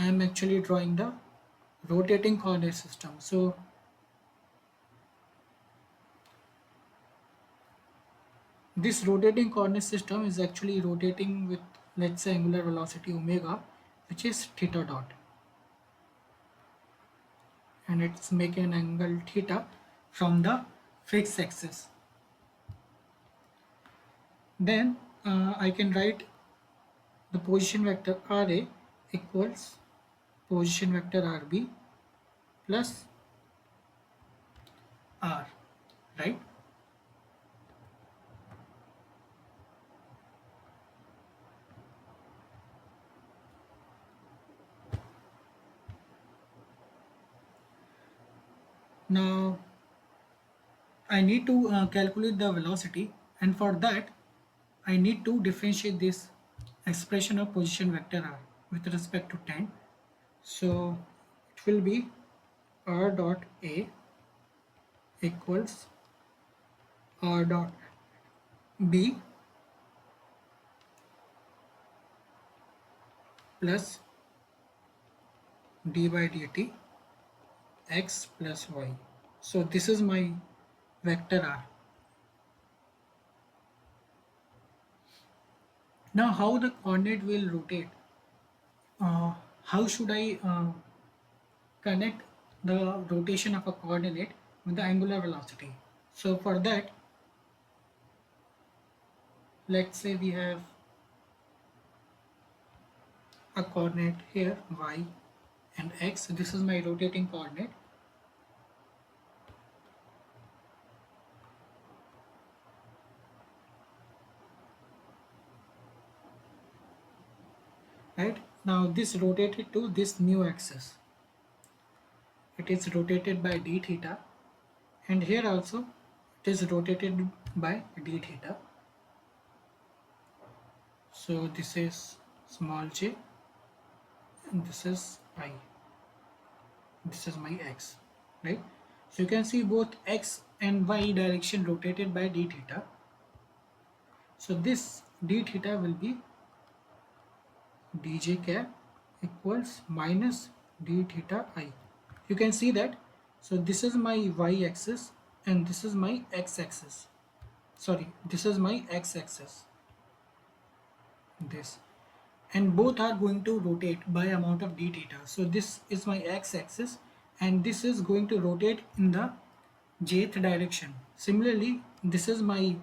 I am actually drawing the rotating coordinate system. So this rotating coordinate system is actually rotating with, let's say, angular velocity omega, which is theta dot, and it's making an angle theta from the fixed axis. Then I can write the position vector RA equals position vector RB plus R, right? Now I need to calculate the velocity, and for that I need to differentiate this expression of position vector R with respect to time. So it will be R dot A equals R dot B plus d by dt x plus y. So this is my vector R. Now how the coordinate will rotate? How should I connect the rotation of a coordinate with the angular velocity? So for that, let's say we have a coordinate here y and x. This is my rotating coordinate. Right, now this rotated to this new axis. It is rotated by d theta, and here also it is rotated by d theta. So this is small j and this is I. This is my x, right? So you can see both x and y direction rotated by d theta. So this d theta will be dj cap equals minus d theta I. You can see that. So this is my y axis and this is my x axis. Sorry, this is my x axis. This, and both are going to rotate by amount of d theta. So this is my x axis and this is going to rotate in the jth direction. Similarly, this is my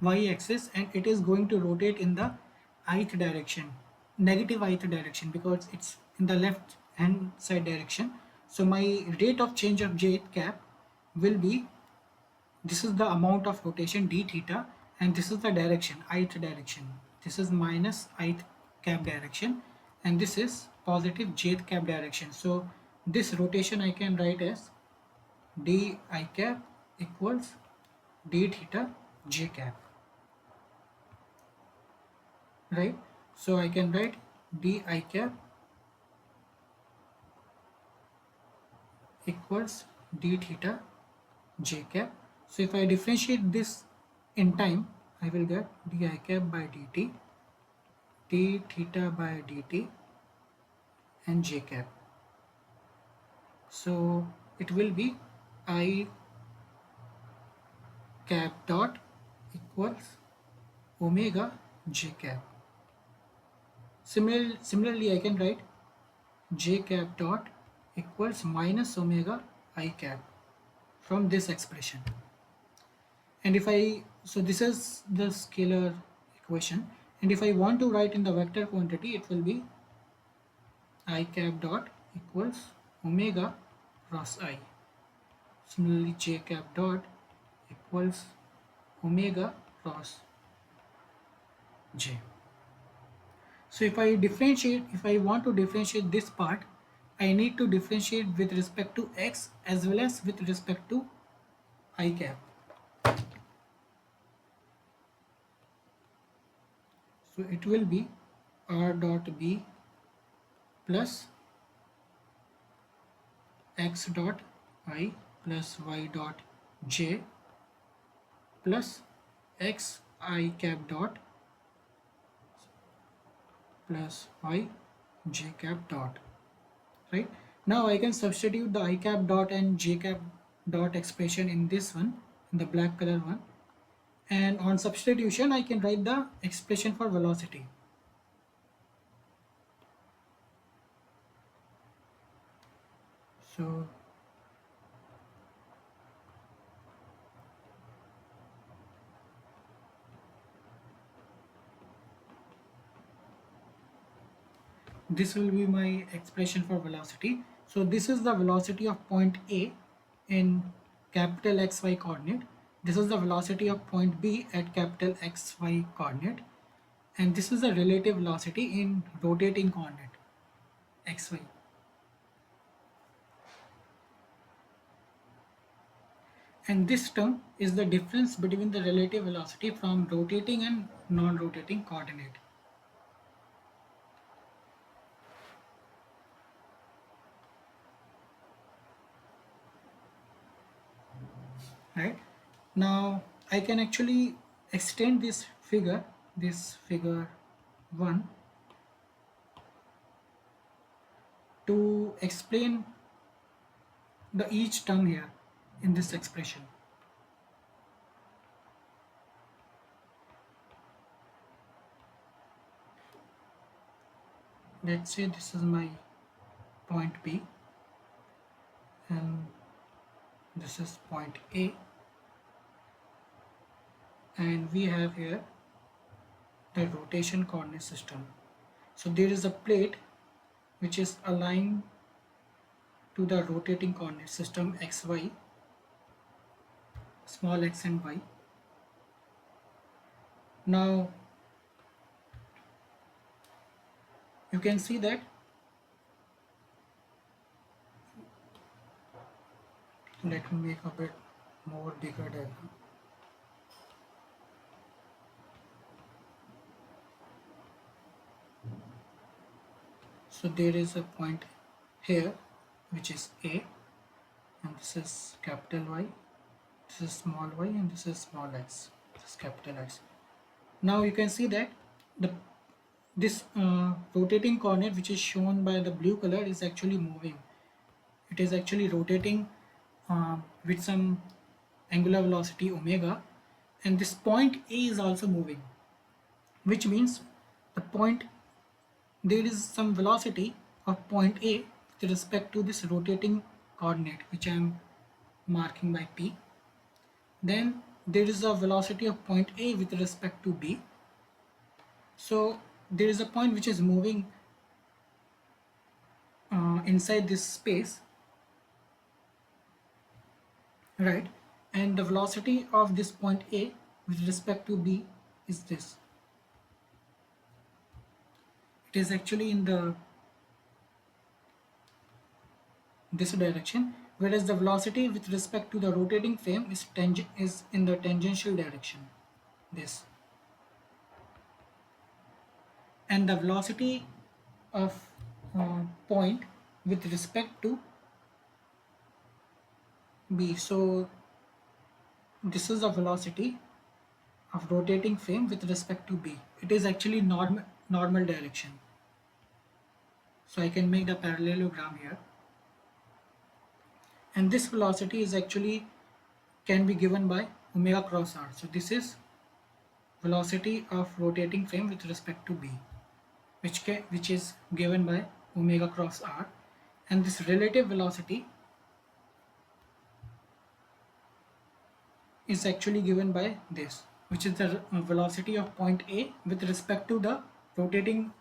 y axis and it is going to rotate in the ith direction, negative ith direction, because it's in the left hand side direction. So my rate of change of jth cap will be, this is the amount of rotation d theta and this is the direction, ith direction. This is minus ith cap direction and this is positive jth cap direction. So this rotation I can write as d I cap equals d theta j cap, right? So I can write d I cap equals d theta j cap. So if I differentiate this in time, I will get d I cap by dt, d theta by dt and j cap. So it will be I cap dot equals omega j cap. Similarly, I can write j cap dot equals minus omega I cap from this expression. And if I, so this is the scalar equation, and if I want to write in the vector quantity, it will be I cap dot equals omega cross I. Similarly, j cap dot equals omega cross j. So if I want to differentiate this part, I need to differentiate with respect to x as well as with respect to I cap. So it will be r dot b plus x dot I plus y dot j plus x I cap dot plus y j cap dot. right? Now I can substitute the I cap dot and j cap dot expression in this one, in the black color one, and on substitution I can write the expression for velocity. So this will be my expression for velocity. So this is the velocity of point A in capital XY coordinate. This is the velocity of point B at capital XY coordinate. And this is the relative velocity in rotating coordinate XY. And this term is the difference between the relative velocity from rotating and non-rotating coordinate. Right? Now I can actually extend this figure 1, to explain the each term here in this expression. Let's say this is my point B and this is point A, and we have here the rotation coordinate system. So there is a plate which is aligned to the rotating coordinate system xy, small x and y. Now you can see that let me make a bit more bigger diagram. So there is a point here which is A, and this is capital Y, this is small y, and this is small x, this is capital X. Now you can see that this rotating coordinate which is shown by the blue color is actually moving. It is actually rotating with some angular velocity omega, and this point A is also moving, which means the point, there is some velocity of point A with respect to this rotating coordinate which I am marking by P. Then there is a velocity of point A with respect to B. So there is a point which is moving inside this space, right? And the velocity of this point A with respect to B is this. It is actually in this direction, whereas the velocity with respect to the rotating frame is in the tangential direction, this. And the velocity of point with respect to B. So this is the velocity of rotating frame with respect to B. It is actually normal direction. So I can make the parallelogram here. And this velocity is actually can be given by omega cross r. So this is velocity of rotating frame with respect to B, which is given by omega cross r, and this relative velocity is actually given by this, which is the velocity of point A with respect to the rotating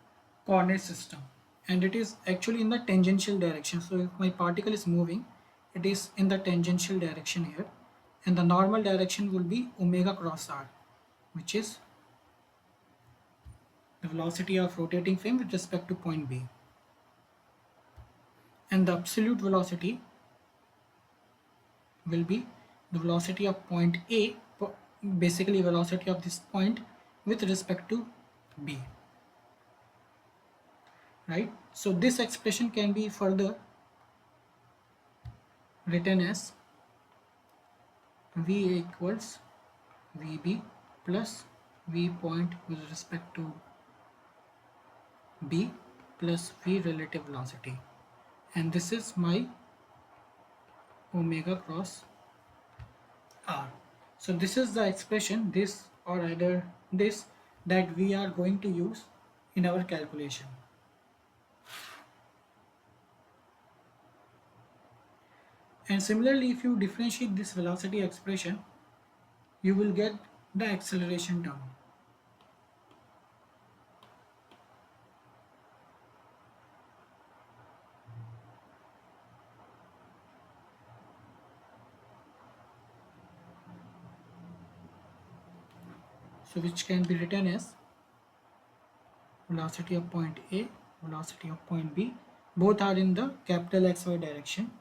coordinate system, and it is actually in the tangential direction. So if my particle is moving, it is in the tangential direction here, and the normal direction will be omega cross r, which is the velocity of rotating frame with respect to point B. And the absolute velocity will be the velocity of point A, basically velocity of this point with respect to B, right? So this expression can be further written as V equals VB plus V point with respect to B plus V relative velocity, and this is my omega cross r. So this is the expression, this or either this, that we are going to use in our calculation. And similarly, if you differentiate this velocity expression, you will get the acceleration term. So which can be written as velocity of point A, velocity of point B, both are in the capital XY direction.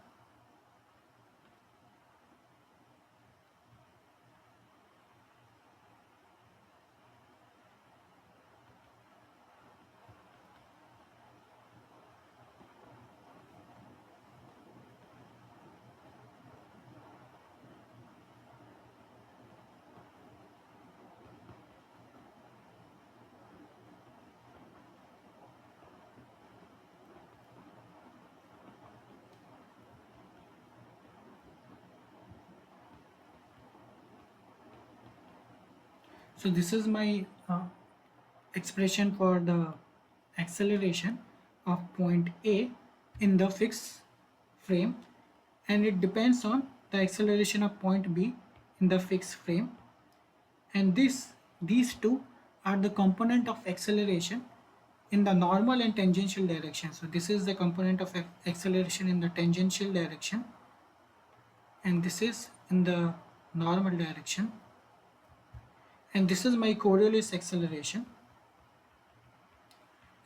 So this is my expression for the acceleration of point A in the fixed frame, and it depends on the acceleration of point B in the fixed frame, and these two are the component of acceleration in the normal and tangential direction. So this is the component of acceleration in the tangential direction, and this is in the normal direction, and this is my Coriolis acceleration,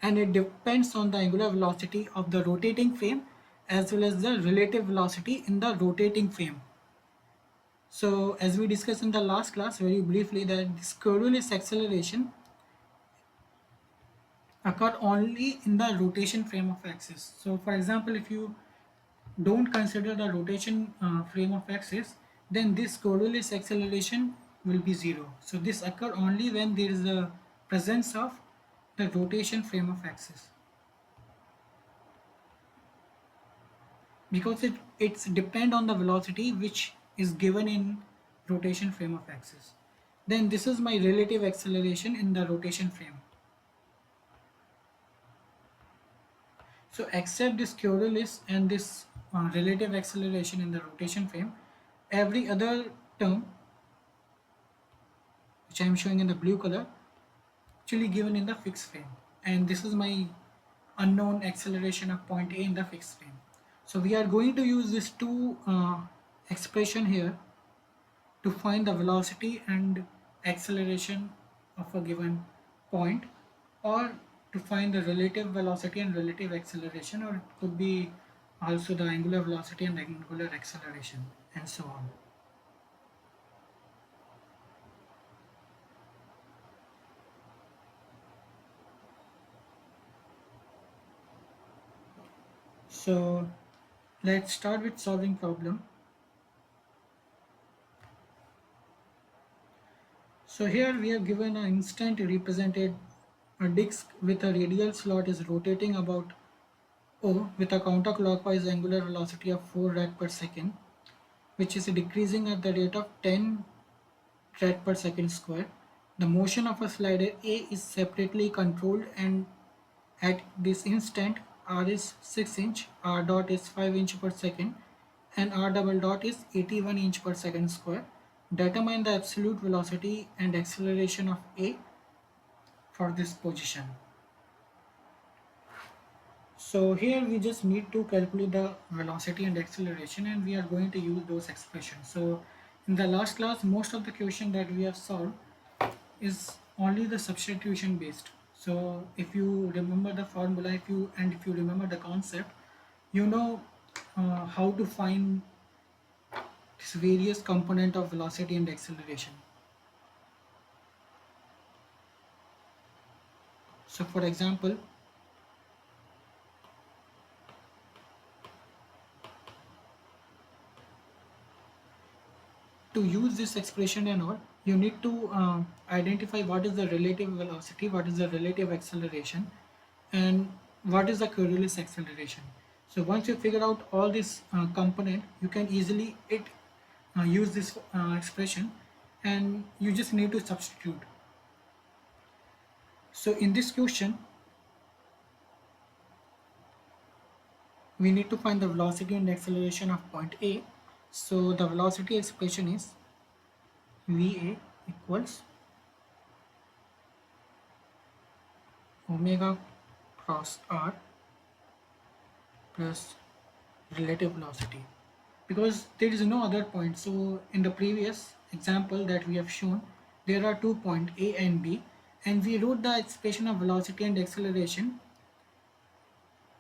and it depends on the angular velocity of the rotating frame as well as the relative velocity in the rotating frame. So as we discussed in the last class very briefly, that this Coriolis acceleration occur only in the rotation frame of axis. So for example, if you don't consider the rotation frame of axis, then this Coriolis acceleration will be zero. So this occur only when there is a presence of the rotation frame of axis, because it's depend on the velocity which is given in rotation frame of axis. Then this is my relative acceleration in the rotation frame. So except this Coriolis and this relative acceleration in the rotation frame, every other term which I am showing in the blue color actually given in the fixed frame, and this is my unknown acceleration of point A in the fixed frame. So we are going to use these two expression here to find the velocity and acceleration of a given point, or to find the relative velocity and relative acceleration, or it could be also the angular velocity and angular acceleration, and so on. So let's start with solving problem. So here we are given an instant represented a disk with a radial slot is rotating about O with a counterclockwise angular velocity of 4 rad per second, which is decreasing at the rate of 10 rad per second square. The motion of a slider A is separately controlled, and at this instant R is 6 inch, R dot is 5 inch per second, and R double dot is 81 inch per second square. Determine the absolute velocity and acceleration of A for this position. So here we just need to calculate the velocity and acceleration, and we are going to use those expressions. So in the last class, most of the question that we have solved is only the substitution based. So if you remember the formula, if you remember the concept, you know how to find this various component of velocity and acceleration. So for example, to use this expression and all, you need to identify what is the relative velocity, what is the relative acceleration, and what is the Coriolis acceleration. So once you figure out all this component, you can easily use this expression, and you just need to substitute. So in this question, we need to find the velocity and acceleration of point A. So the velocity expression is VA equals omega cross r plus relative velocity, because there is no other point. So in the previous example that we have shown, there are 2 points A and B, and we wrote the expression of velocity and acceleration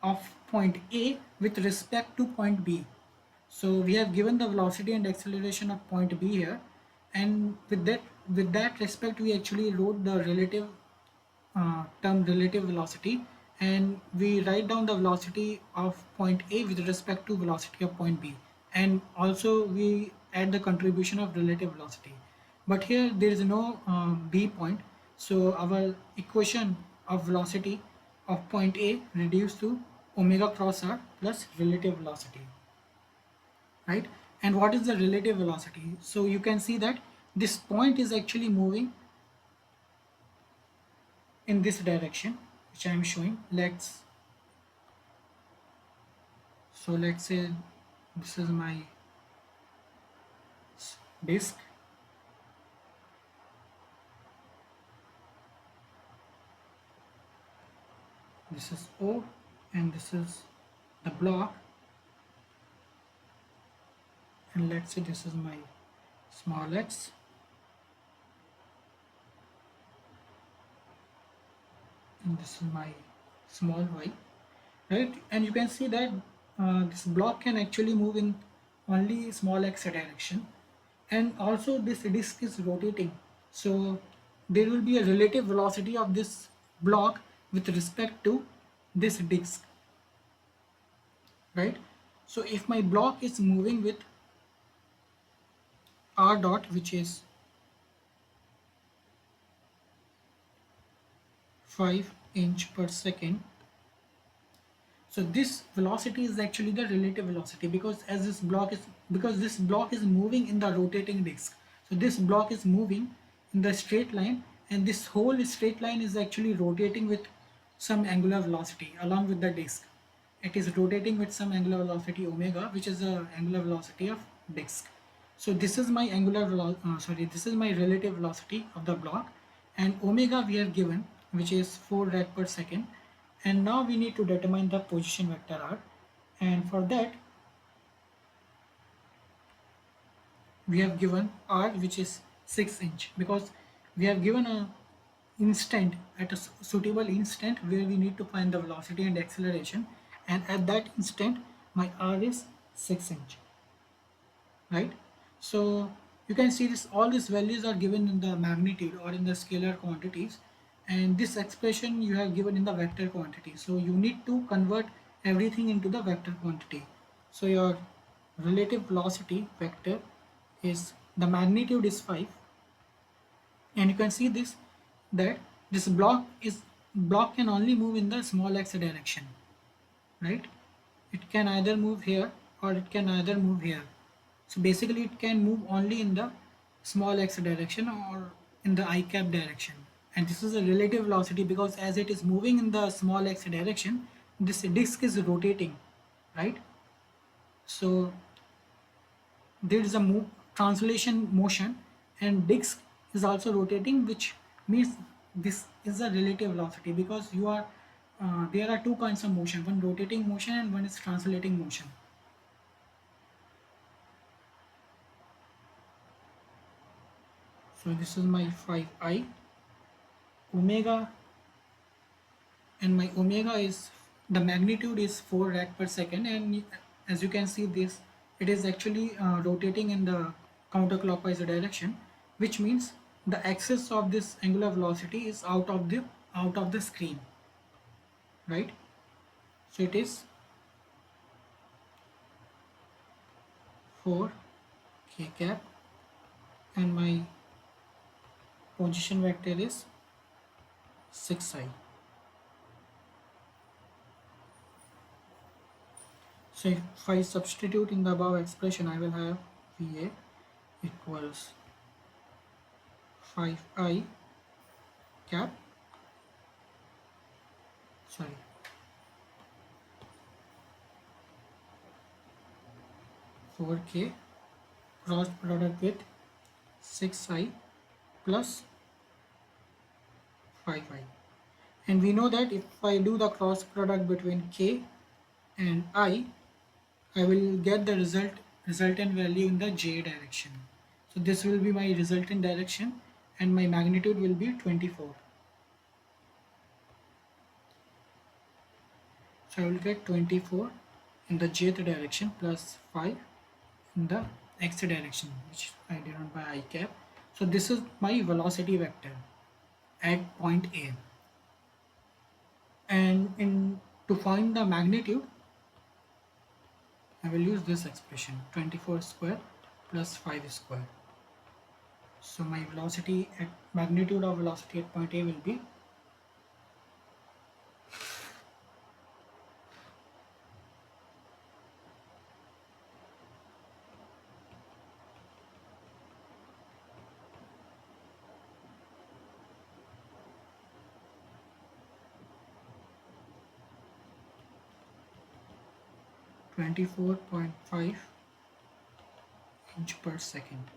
of point A with respect to point B. So we have given the velocity and acceleration of point B here, and with that respect we actually wrote the relative term relative velocity, and we write down the velocity of point A with respect to velocity of point B, and also we add the contribution of relative velocity. But here there is no B point, so our equation of velocity of point A reduced to omega cross r plus relative velocity, right? And what is the relative velocity? So you can see that this point is actually moving in this direction, which I am showing. Let's say this is my disk, this is O, and this is the block, and let's say this is my small x, and this is my small y, right? And you can see that this block can actually move in only small x direction, and also this disk is rotating, so there will be a relative velocity of this block with respect to this disk, right? So if my block is moving with r dot, which is 5 inch per second, so this velocity is actually the relative velocity, because this block is moving in the rotating disk. So this block is moving in the straight line, and this whole straight line is actually rotating with some angular velocity along with the disk. It is rotating with some angular velocity omega, which is the angular velocity of disk. So this is my this is my relative velocity of the block, and omega we have given, which is 4 rad per second. And now we need to determine the position vector r, and for that we have given r, which is 6 inch, because we have given a instant at a suitable instant where we need to find the velocity and acceleration, and at that instant my r is 6 inch, right? So you can see this, all these values are given in the magnitude or in the scalar quantities, and this expression you have given in the vector quantity. So you need to convert everything into the vector quantity. So your relative velocity vector is, the magnitude is 5, and you can see this, that this block can only move in the small x direction, right? It can either move here or it can either move here. So basically it can move only in the small x direction or in the I cap direction. And this is a relative velocity, because as it is moving in the small x direction, this disk is rotating, right? So there is a translation motion, and disk is also rotating, which means this is a relative velocity, because there are two kinds of motion, one rotating motion and one is translating motion. So this is my 5i omega, and my omega is, the magnitude is 4 rad per second, and as you can see this, it is actually rotating in the counterclockwise direction, which means the axis of this angular velocity is out of the screen, right? So it is 4 k cap, and my position vector is 6i. So if I substitute in the above expression, I will have VA equals 5I cap, sorry, 4K cross product with 6I plus 5I. And we know that if I do the cross product between K and I will get the resultant value in the J direction. So this will be my resultant direction and my magnitude will be 24. So I will get 24 in the jth direction plus 5 in the x direction, which I denote by I cap. So this is my velocity vector at point A. And to find the magnitude, I will use this expression 24 square plus 5 square. So my velocity at magnitude of velocity at point A will be 24.5 inch per second.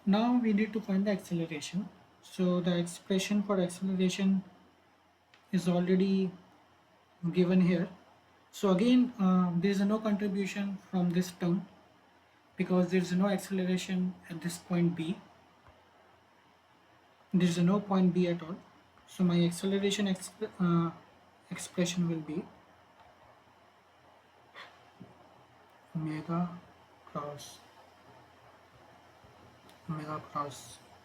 Now we need to find the acceleration. So the expression for acceleration is already given here. So again, there is no contribution from this term because there is no acceleration at this point B. There is no point B at all. So my acceleration expression will be omega cross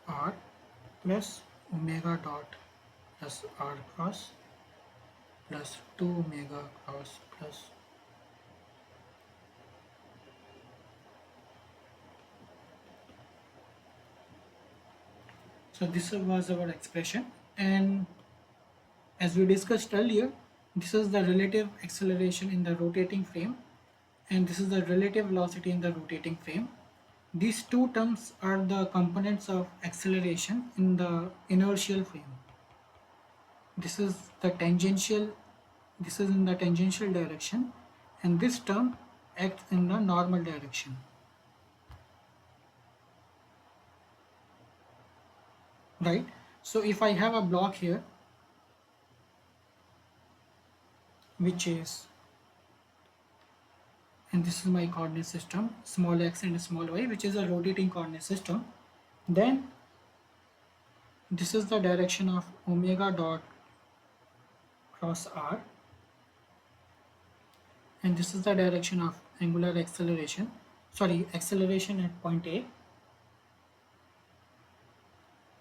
r plus omega dot plus r cross plus 2 omega cross plus so this was our expression, and as we discussed earlier, this is the relative acceleration in the rotating frame and this is the relative velocity in the rotating frame. These two terms are the components of acceleration in the inertial frame. This is the tangential, this is in the tangential direction, and this term acts in the normal direction. Right? So if I have a block here, which is, and this is my coordinate system, small x and small y, which is a rotating coordinate system, then this is the direction of omega dot cross r, and this is the direction of angular acceleration, sorry, acceleration at point A,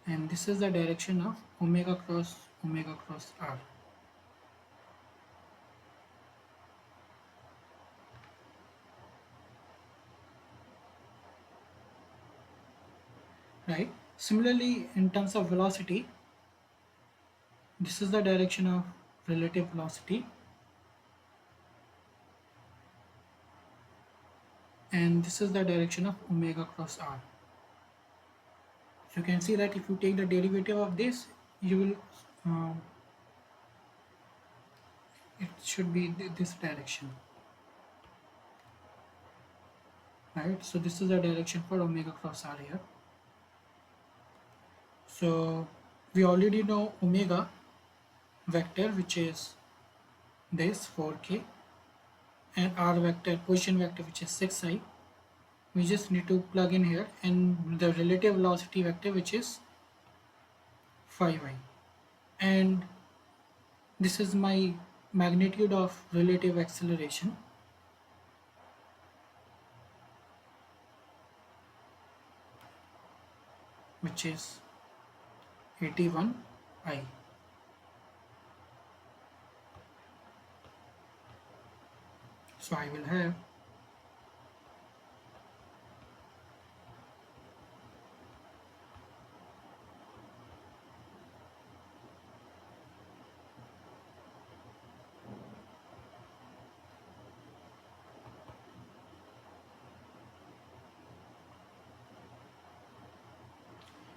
and this is the direction of omega cross r. Right? Similarly, in terms of velocity, this is the direction of relative velocity, and this is the direction of omega cross r. So you can see that if you take the derivative of this, you will it should be this direction, right? So this is the direction for omega cross r here. So we already know omega vector, which is this 4k, and r vector, position vector, which is 6i. We just need to plug in here, and the relative velocity vector, which is 5i, and this is my magnitude of relative acceleration, which is 81i. So I will have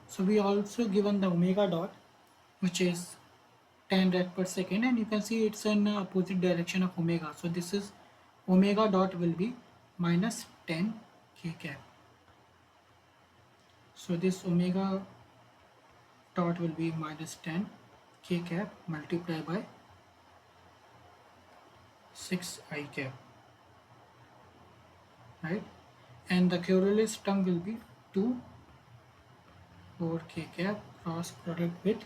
so we also given the omega dot, which is 10 rad per second, and you can see it's in opposite direction of omega. So this is omega dot will be minus 10 k cap. So this omega dot will be minus 10 k cap multiplied by 6 I cap, right? And the Coriolis term will be 2 4 k cap cross product with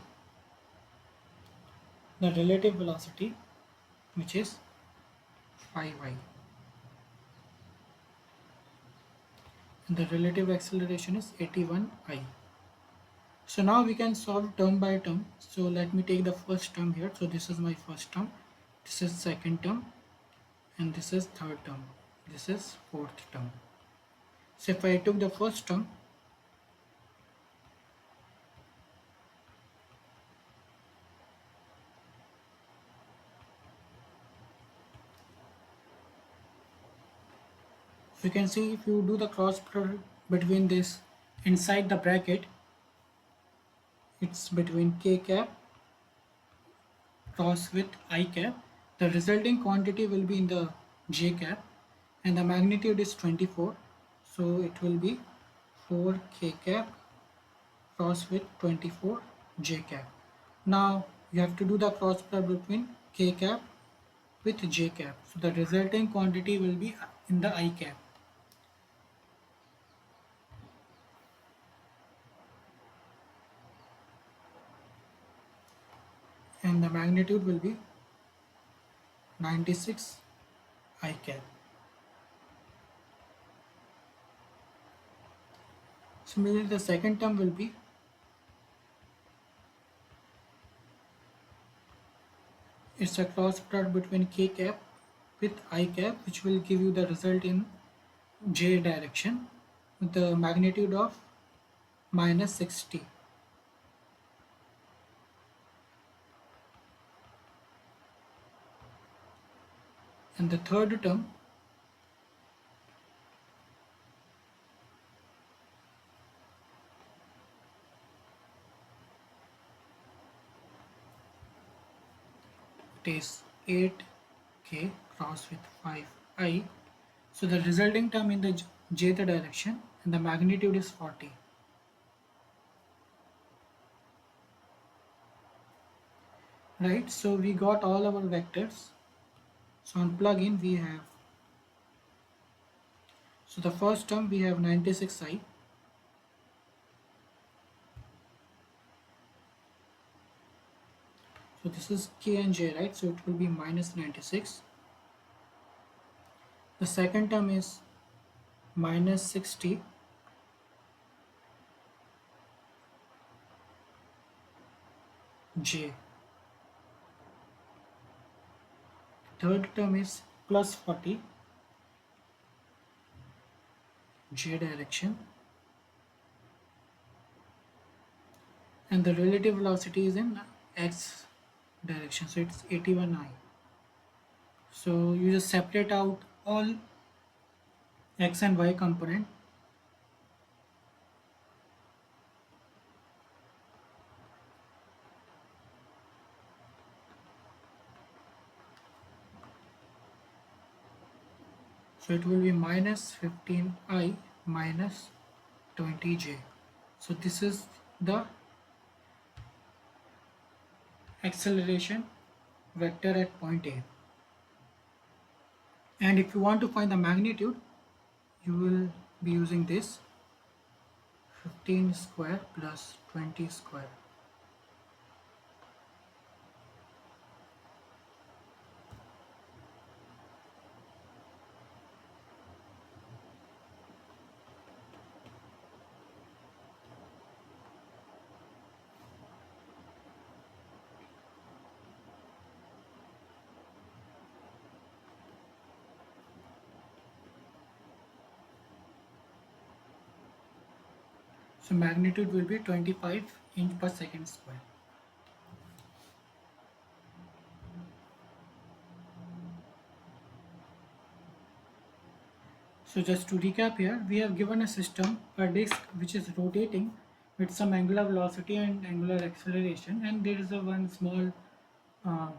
the relative velocity, which is 5i, and the relative acceleration is 81i. So now we can solve term by term. So let me take the first term here. So this is my first term, this is second term, and this is third term, this is fourth term. So if I took the first term, you can see if you do the cross product between this inside the bracket, it's between k cap cross with I cap. The resulting quantity will be in the j cap, and the magnitude is 24. So it will be 4 k cap cross with 24 j cap. Now you have to do the cross product between k cap with j cap. So the resulting quantity will be in the I cap. And the magnitude will be 96 I cap. Similarly, the second term will be it's a cross product between k cap with I cap, which will give you the result in j direction with the magnitude of minus 60. And the third term it is 8k cross with 5i. So the resulting term in the jth direction, and the magnitude is 40. Right, so we got all our vectors. So on plugin we have, so the first term we have 96i, so this is k and j, right? So it will be minus 96. The second term is minus 60 j. Third term is plus 40 j direction, and the relative velocity is in x direction, so it's 81i. So you just separate out all x and y component. So it will be minus 15i minus 20j. So this is the acceleration vector at point A. And if you want to find the magnitude, you will be using this 15 square plus 20 square. So magnitude will be 25 inch per second square. So just to recap here, we have given a system, a disk which is rotating with some angular velocity and angular acceleration, and there is a one small uh,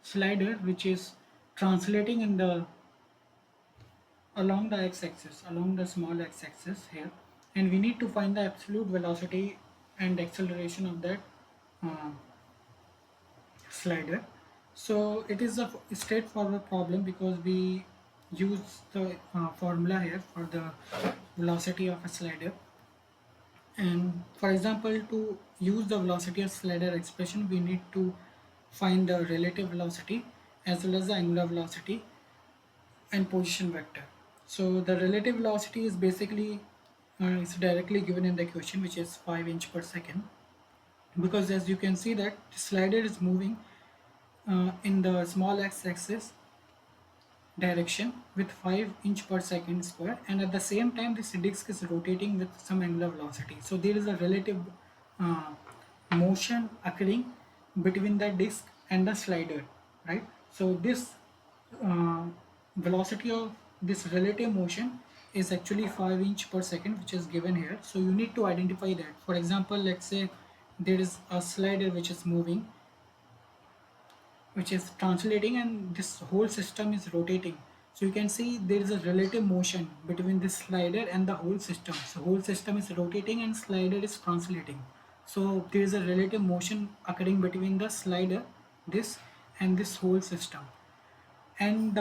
slider which is translating in the along the x-axis, along the small x-axis here, and we need to find the absolute velocity and acceleration of that uh, slider. So it is a straightforward problem because we use the formula here for the velocity of a slider. And for example, to use the velocity of slider expression, we need to find the relative velocity as well as the angular velocity and position vector. So the relative velocity is basically is directly given in the equation, which is 5 inch per second, because as you can see that the slider is moving in the small x-axis direction with 5 inch per second square, and at the same time this disk is rotating with some angular velocity. So there is a relative uh, motion occurring between the disk and the slider, right? So this uh, velocity of this relative motion is actually 5 inch per second, which is given here. So you need to identify that. For example, let's say there is a slider which is moving, which is translating, and this whole system is rotating. So you can see there is a relative motion between this slider and the whole system. So whole system is rotating and slider is translating. So there is a relative motion occurring between the slider, this, and this whole system. And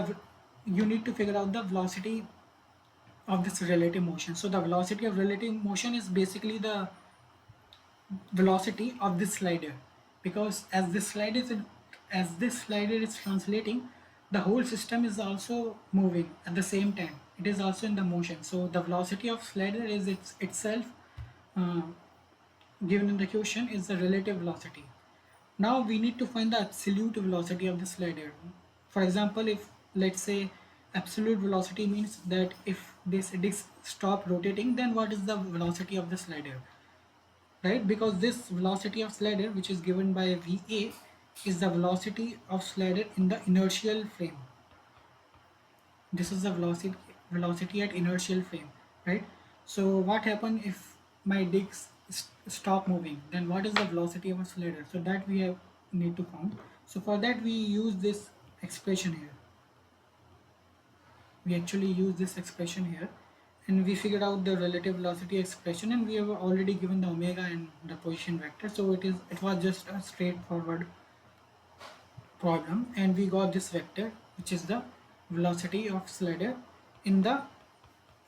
you need to figure out the velocity of this relative motion. So the velocity of relative motion is basically the velocity of this slider, because as this slider is translating, the whole system is also moving at the same time. It is also in the motion. So the velocity of slider is itself uh, given in the equation is the relative velocity. Now we need to find the absolute velocity of the slider. For example, if let's say absolute velocity means that if this disk stop rotating, then what is the velocity of the slider? Right, because this velocity of slider, which is given by VA, is the velocity of slider in the inertial frame. This is the velocity at inertial frame, right? So what happens if my disc stop moving? Then what is the velocity of a slider? So that we have need to find. So for that we use this expression here. We actually use this expression here, and we figured out the relative velocity expression, and we have already given the omega and the position vector. So it was just a straightforward problem, and we got this vector, which is the velocity of slider in the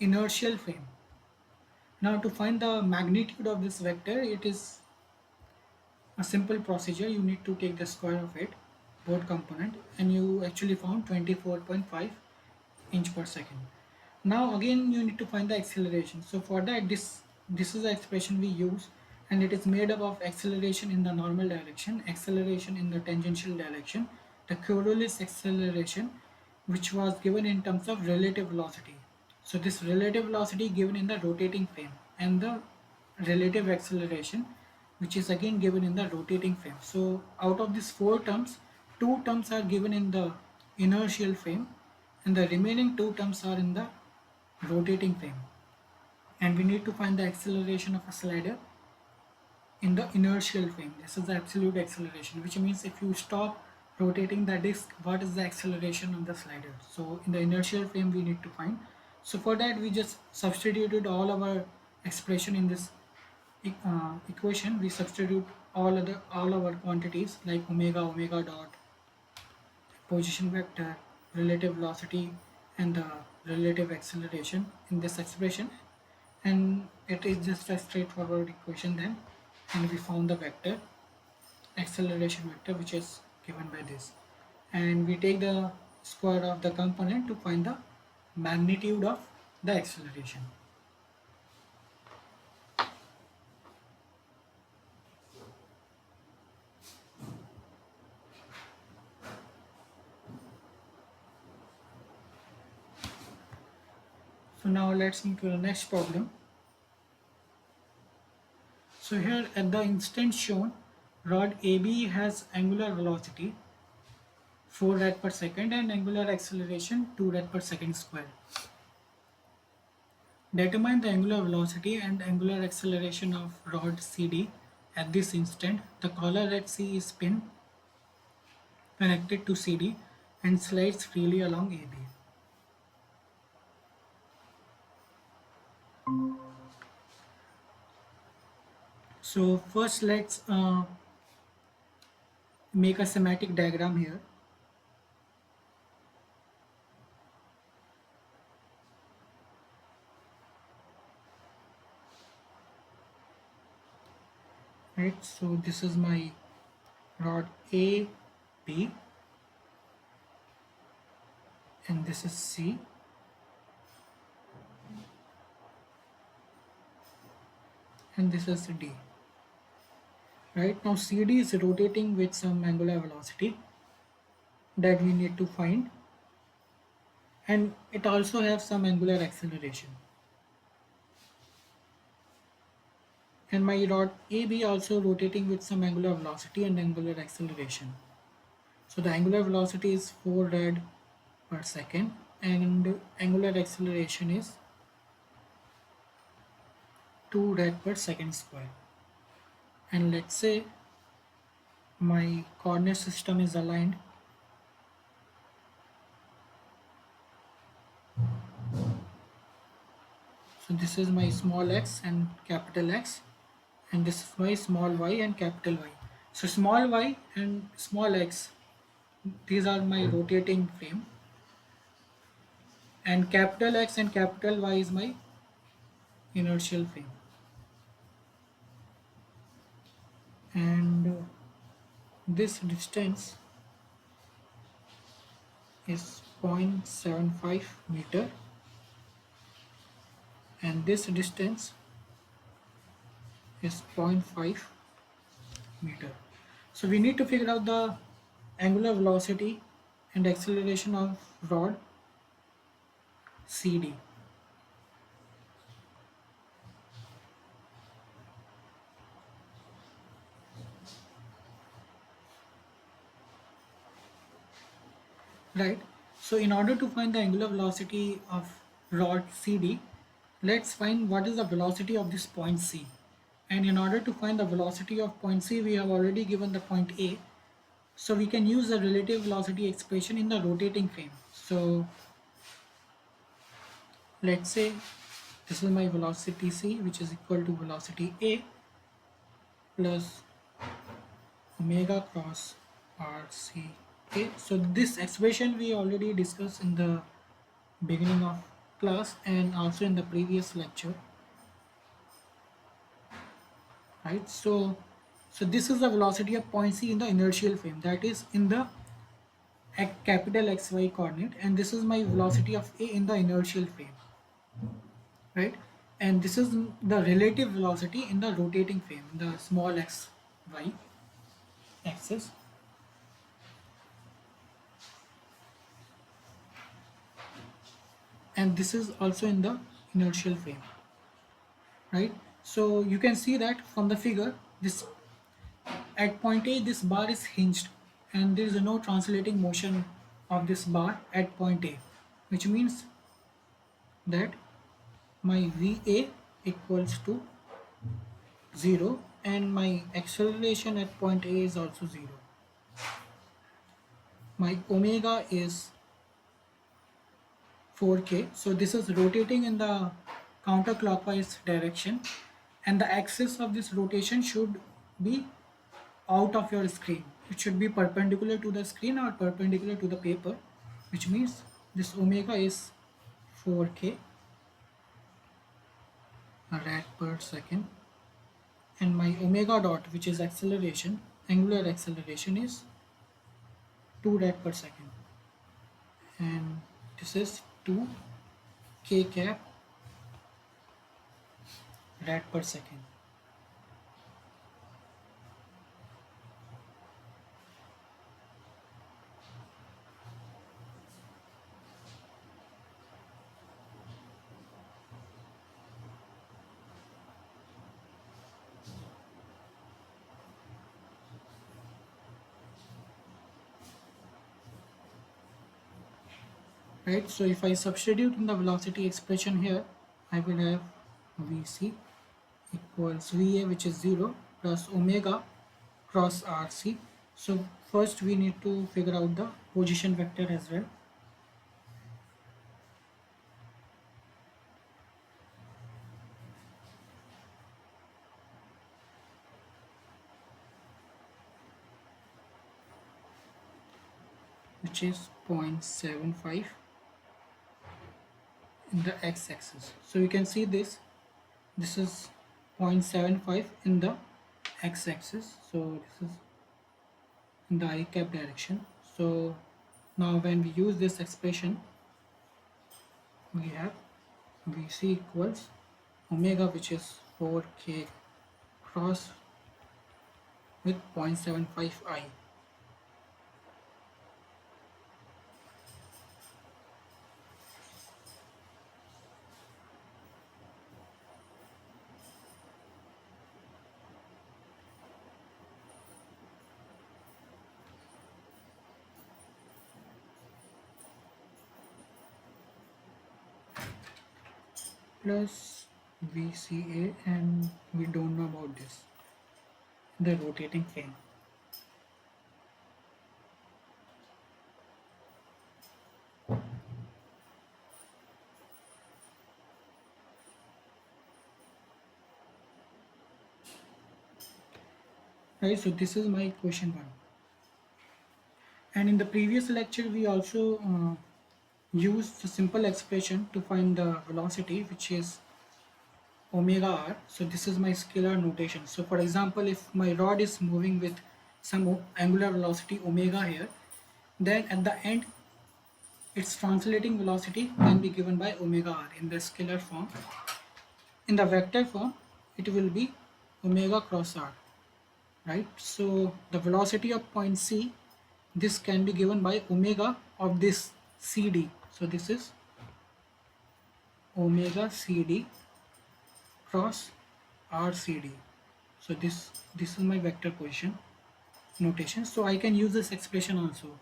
inertial frame. Now to find the magnitude of this vector, it is a simple procedure. You need to take the square of it, both component, and you actually found 24.5 inch per second. Now again you need to find the acceleration. So for that, this is the expression we use, and it is made up of acceleration in the normal direction, acceleration in the tangential direction, the Coriolis acceleration, which was given in terms of relative velocity. So this relative velocity given in the rotating frame, and the relative acceleration, which is again given in the rotating frame. So out of these four terms, two terms are given in the inertial frame, and the remaining two terms are in the rotating frame. And we need to find the acceleration of a slider in the inertial frame. This is the absolute acceleration, which means if you stop rotating the disk, what is the acceleration of the slider? So in the inertial frame we need to find. So for that we just substituted all our expression in this equation. We substitute all our quantities like omega dot, position vector, relative velocity, and the relative acceleration in this expression, and it is just a straightforward equation then, and we found the vector, acceleration vector, which is given by this, and we take the square of the component to find the magnitude of the acceleration. So now let's move to the next problem. So here at the instant shown, rod AB has angular velocity 4 rad per second and angular acceleration 2 rad per second square. Determine the angular velocity and angular acceleration of rod CD at this instant. The collar at C is pin connected to CD and slides freely along AB. So first let's make a schematic diagram here. Right, so this is my rod A, B, and this is C, and this is D. Right, now CD is rotating with some angular velocity that we need to find, and it also has some angular acceleration. And my rod AB also rotating with some angular velocity and angular acceleration. So the angular velocity is 4 rad per second and angular acceleration is 2 rad per second square. And let's say my coordinate system is aligned. So this is my small x and capital X, and this is my small y and capital Y. So small y and small x, these are my rotating frame, and capital X and capital Y is my inertial frame. And this distance is 0.75 meter, and this distance is 0.5 meter. So we need to figure out the angular velocity and acceleration of rod CD. Right, so in order to find the angular velocity of rod CD, let's find what is the velocity of this point C. And in order to find the velocity of point C, we have already given the point A, so we can use the relative velocity expression in the rotating frame. So let's say this is my velocity C, which is equal to velocity A plus omega cross RC. Okay, so this expression we already discussed in the beginning of class and also in the previous lecture, right? So this is the velocity of point C in the inertial frame, that is in the capital XY coordinate, and this is my velocity of A in the inertial frame, right? And this is the relative velocity in the rotating frame, the small x y axis. And this is also in the inertial frame, right? So you can see that from the figure, this at point A this bar is hinged and there is no translating motion of this bar at point A, which means that my VA equals to 0 and my acceleration at point A is also 0. My omega is 4k, so this is rotating in the counterclockwise direction, and the axis of this rotation should be out of your screen. It should be perpendicular to the screen or perpendicular to the paper, which means this omega is 4k rad per second, and my omega dot, which is acceleration, angular acceleration, is 2 rad per second, and this is 2 k cap rad per second. right? So if I substitute in the velocity expression here, I will have Vc equals Va, which is 0, plus omega cross Rc. So first we need to figure out the position vector as well. Which is 0.75 in the x-axis. So you can see this is 0.75 in the x-axis, so this is in the I cap direction. So now when we use this expression, we have Vc equals omega, which is 4k cross with 0.75 I. Plus VCA, and we don't know about this, the rotating frame. Right, so this is my question 1. And in the previous lecture we also used a simple expression to find the velocity, which is omega r. So this is my scalar notation. So for example, if my rod is moving with some angular velocity omega here, then at the end its translating velocity can be given by omega r in the scalar form. In the vector form, it will be omega cross r, right? So the velocity of point C, this can be given by omega of this CD. So this is omega CD cross RCD. So this is my vector position notation. So I can use this expression also,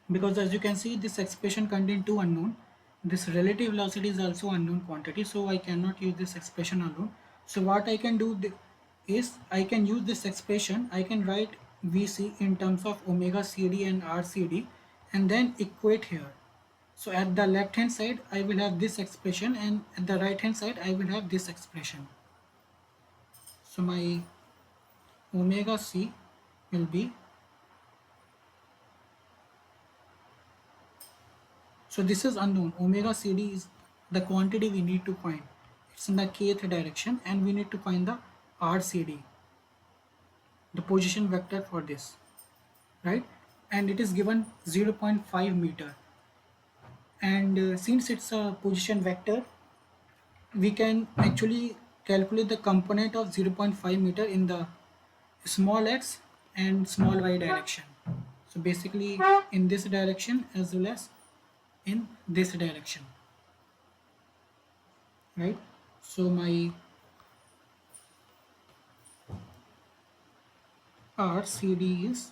because as you can see, this expression contains two unknown. This relative velocity is also unknown quantity, so I cannot use this expression alone. So what I can do is I can use this expression. I can write Vc in terms of omega CD and RCD and then equate here. So at the left hand side I will have this expression, and at the right hand side I will have this expression. So my omega C will be, so this is unknown. Omega CD is the quantity we need to find. It's in the kth direction, and we need to find the RCD, the position vector for this, right? And it is given 0.5 meter. And since it's a position vector, we can actually calculate the component of 0.5 meter in the small x and small y direction. So basically in this direction as well as in this direction, right? So my RCD is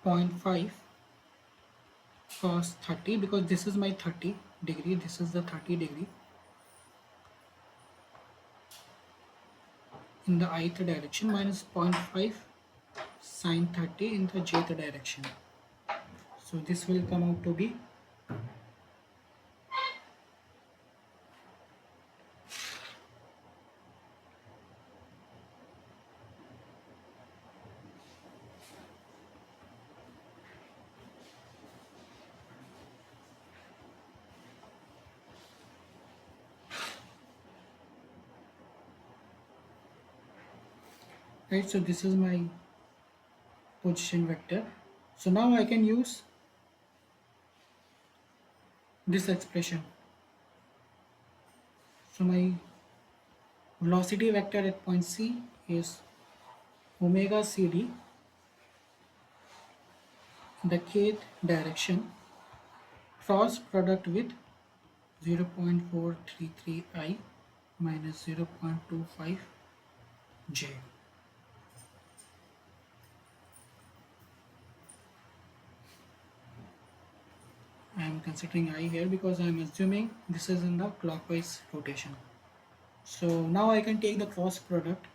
0.5 cos 30, because this is my 30 degree, this is the 30 degree in the ith direction, minus 0.5 sine 30 in the jth direction. So this will come out to be right. So this is my position vector. So now I can use this expression. So my velocity vector at point C is omega CD in the kth direction, cross product with 0.433 I minus 0.25 J. considering I here because I'm assuming this is in the clockwise rotation. So now I can take the cross product.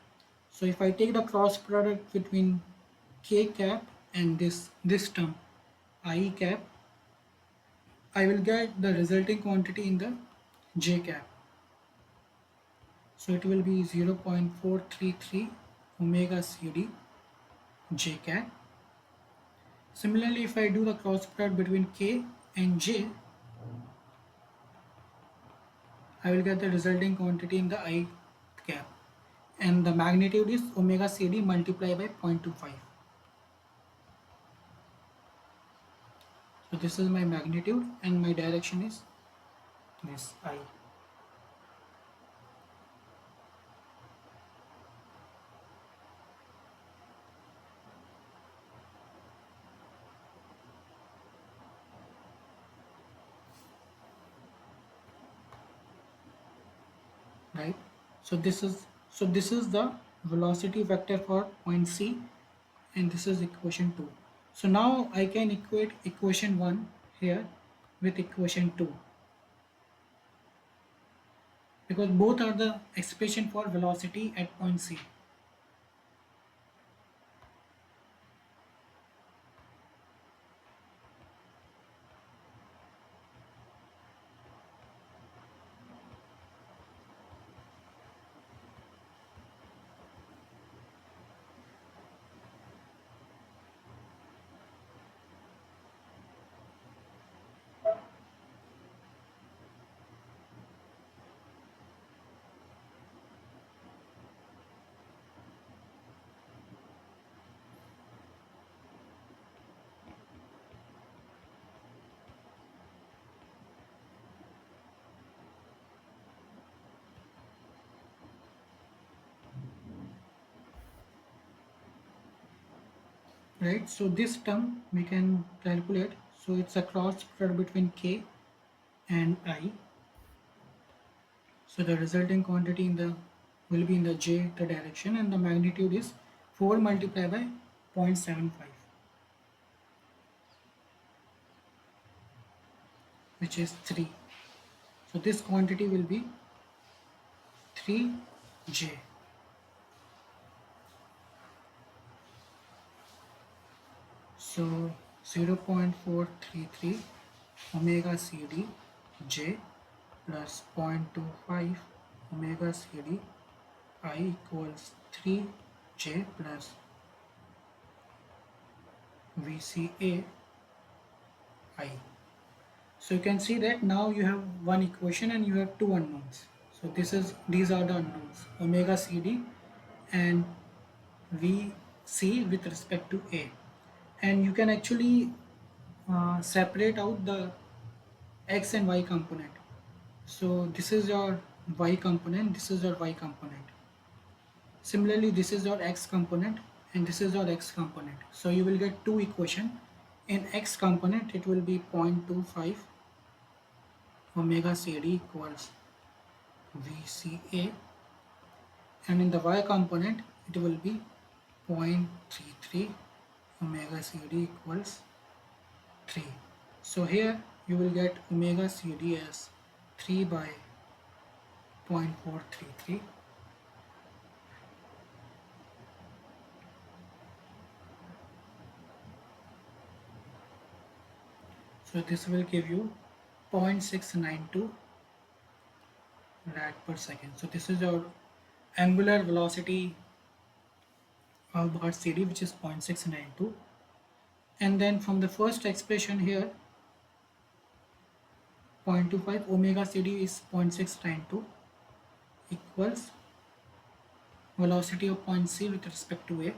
So if I take the cross product between k cap and this term I cap, I will get the resulting quantity in the j cap. So it will be 0.433 omega CD j cap. Similarly, if I do the cross product between k and j, I will get the resulting quantity in the I cap, and the magnitude is omega CD multiplied by 0.25. So this is my magnitude and my direction is this I. Right. So this is the velocity vector for point C, and this is equation 2. So now I can equate equation 1 here with equation 2 because both are the expression for velocity at point C. Right. So this term we can calculate. So it's a cross product between K and I. So the resulting quantity in the will be in the j the direction, and the magnitude is 4 multiplied by 0.75, which is 3. So this quantity will be 3j. So 0.433 omega CD j plus 0.25 omega CD I equals 3j plus VCA I. So you can see that now you have one equation and you have two unknowns. So these are the unknowns, omega CD and VC with respect to A. And you can actually separate out the X and Y component. So this is your Y component, this is your Y component. Similarly, this is your X component and this is your X component. So you will get two equation. In X component, it will be 0.25 omega CD equals VCA, and in the Y component it will be 0.33 omega CD equals 3. So here you will get omega CD as 3 by 0.433. So this will give you 0.692 rad per second. So this is your angular velocity of bar CD, which is 0.692. And then from the first expression here, 0.25 omega CD is 0.692 equals velocity of point C with respect to A,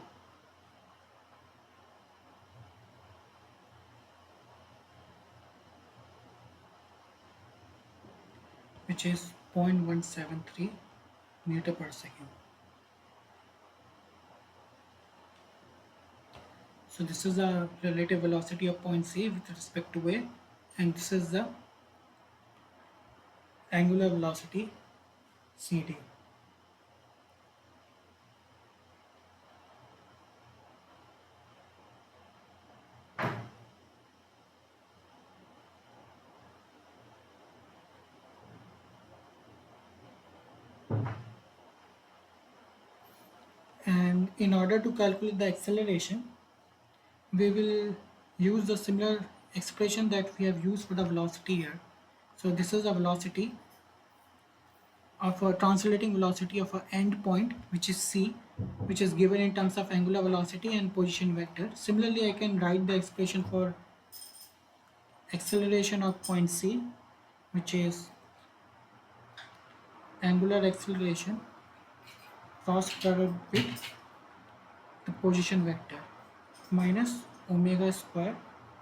which is 0.173 meter per second. So this is the relative velocity of point C with respect to A, and this is the angular velocity CD. And in order to calculate the acceleration, we will use the similar expression that we have used for the velocity here. So this is a velocity of a translating velocity of an end point, which is c, which is given in terms of angular velocity and position vector. Similarly, I can write the expression for acceleration of point c, which is angular acceleration cross product with the position vector minus omega square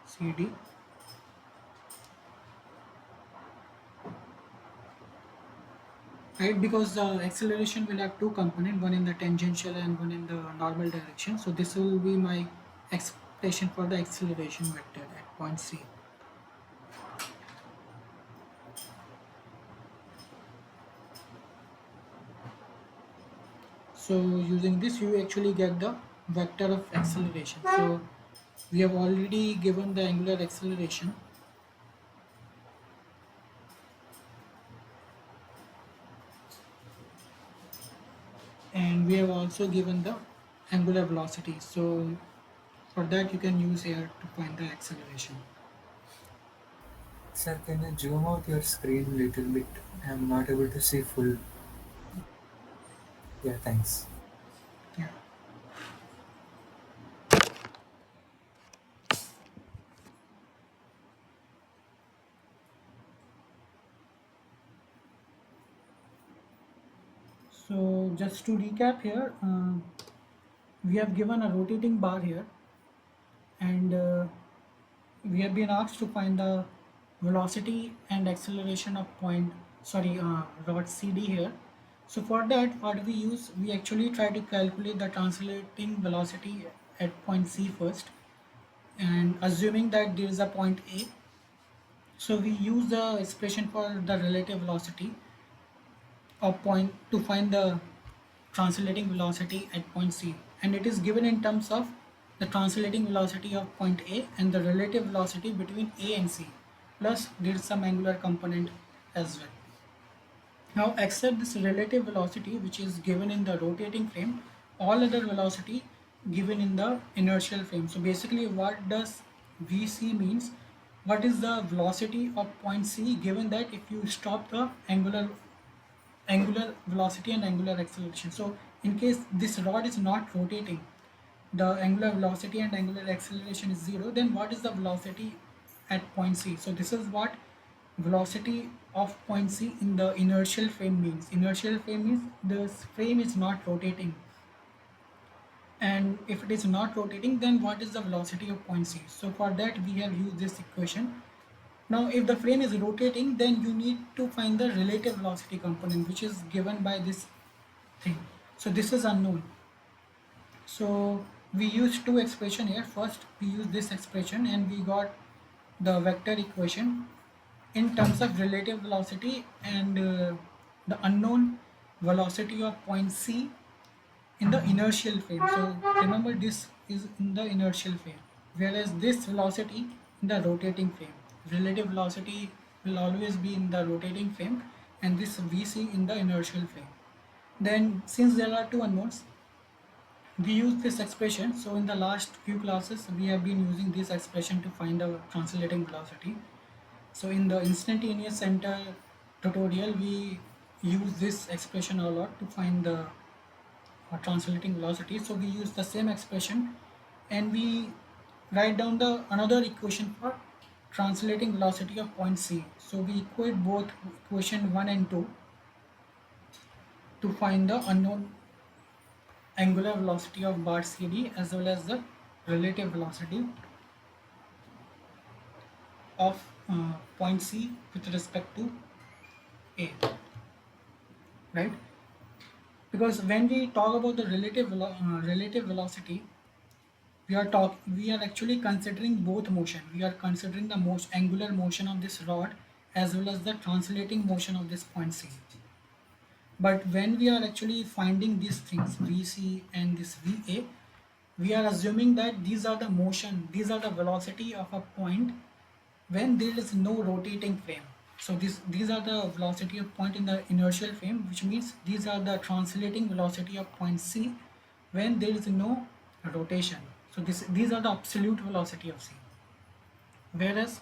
cd, right? Because the acceleration will have two components, one in the tangential and one in the normal direction. So this will be my expression for the acceleration vector at point c. So using this, you actually get the vector of acceleration. So we have already given the angular acceleration, and we have also given the angular velocity. So for that, you can use here to find the acceleration. Sir, can you zoom out your screen a little bit? I'm not able to see full. Yeah, thanks. Yeah. So just to recap here, we have given a rotating bar here, and we have been asked to find the velocity and acceleration of rod CD here. So for that, what we use, we actually try to calculate the translating velocity at point C first, and assuming that there is a point A, so we use the expression for the relative velocity of point to find the translating velocity at point C, and it is given in terms of the translating velocity of point A and the relative velocity between A and C, plus there is some angular component as well. Now accept this relative velocity which is given in the rotating frame, all other velocity given in the inertial frame. So basically what does Vc means, what is the velocity of point C given that if you stop the angular velocity and angular acceleration. So in case this rod is not rotating, the angular velocity and angular acceleration is zero, then what is the velocity at point C? So this is what velocity of point C in the inertial frame means. Inertial frame means the frame is not rotating, and if it is not rotating, then what is the velocity of point C? So for that we have used this equation. Now if the frame is rotating, then you need to find the relative velocity component, which is given by this thing. So this is unknown. So we use two expression here. First we use this expression and we got the vector equation in terms of relative velocity and the unknown velocity of point C in the inertial frame. So remember, this is in the inertial frame, whereas this velocity in the rotating frame. Relative velocity will always be in the rotating frame and this Vc in the inertial frame. Then since there are two unknowns, we use this expression. So in the last few classes we have been using this expression to find the translating velocity. So in the instantaneous center tutorial we use this expression a lot to find the translating velocity. So we use the same expression and we write down the another equation for translating velocity of point C. So we equate both equation 1 and 2 to find the unknown angular velocity of bar CD as well as the relative velocity of point C with respect to A, right? Because when we talk about the relative velocity, we are actually considering both motion. We are considering the most angular motion of this rod as well as the translating motion of this point C. But when we are actually finding these things Vc and this Va, we are assuming that these are the motion, these are the velocity of a point when there is no rotating frame. So these are the velocity of point in the inertial frame, which means these are the translating velocity of point C when there is no rotation. So these are the absolute velocity of c, whereas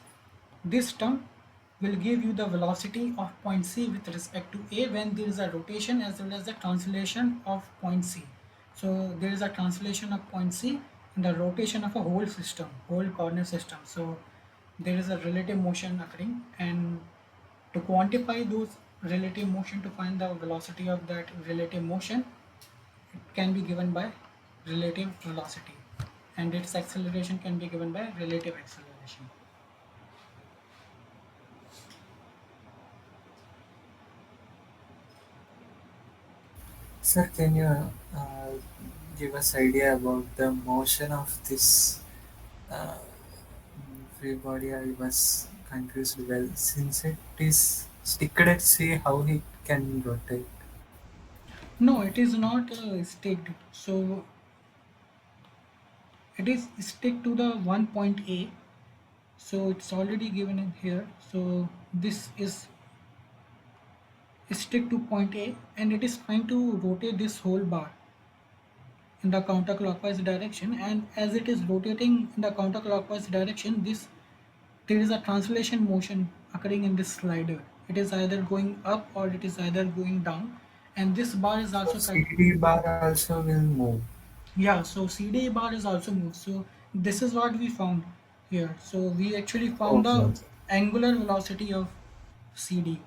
this term will give you the velocity of point C with respect to A when there is a rotation as well as the translation of point C. So there is a translation of point C and the rotation of a whole system, whole coordinate system. So there is a relative motion occurring, and to quantify those relative motion, to find the velocity of that relative motion, it can be given by relative velocity, and its acceleration can be given by relative acceleration. Sir, can you give us idea about the motion of this uh, free body? I was confused well since it is sticked at sea, how it can rotate. No, it is not sticked. So it is stick to the one point A. So it's already given in here. So this is stick to point A, and it is trying to rotate this whole bar in the counterclockwise direction. And as it is rotating in the counterclockwise direction, this there is a translation motion occurring in this slider. It is either going up or it is either going down, and this bar is So also CD bar also will move. yeah, so CD bar is also moved. So this is what we found here. So we actually found Okay, the okay. angular velocity of CD,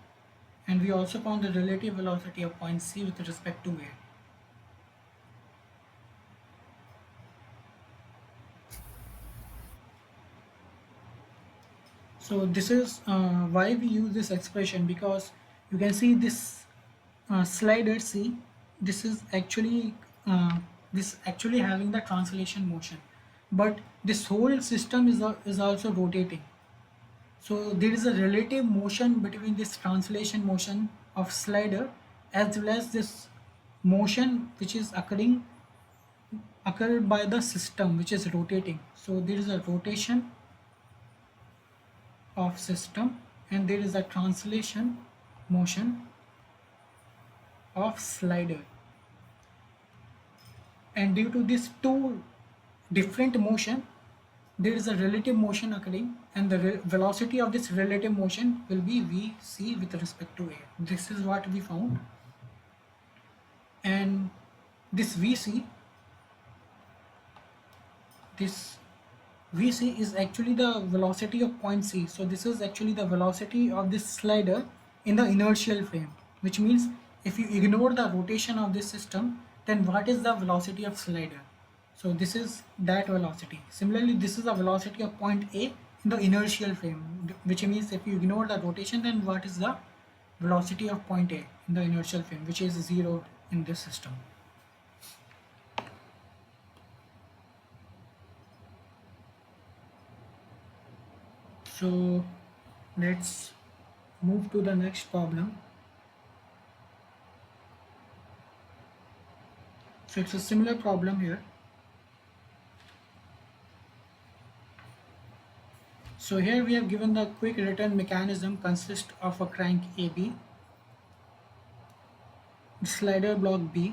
and we also found the relative velocity of point C with respect to A. So this is why we use this expression, because you can see this slider C. This is actually this actually having the translation motion, but this whole system is also rotating. So there is a relative motion between this translation motion of slider as well as this motion which is occurred by the system which is rotating. So there is a rotation of system and there is a translation motion of slider. And due to these two different motion, there is a relative motion occurring, and the velocity of this relative motion will be vc with respect to a. This is what we found, and this vc this vc is actually the velocity of point c. So this is actually the velocity of this slider in the inertial frame, which means if you ignore the rotation of this system, then what is the velocity of slider? So this is that velocity. Similarly, this is the velocity of point A in the inertial frame, which means if you ignore the rotation, then what is the velocity of point A in the inertial frame, which is 0 in this system. So let's move to the next problem. So it's a similar problem here. So here we have given the quick return mechanism consists of a crank AB, slider block B,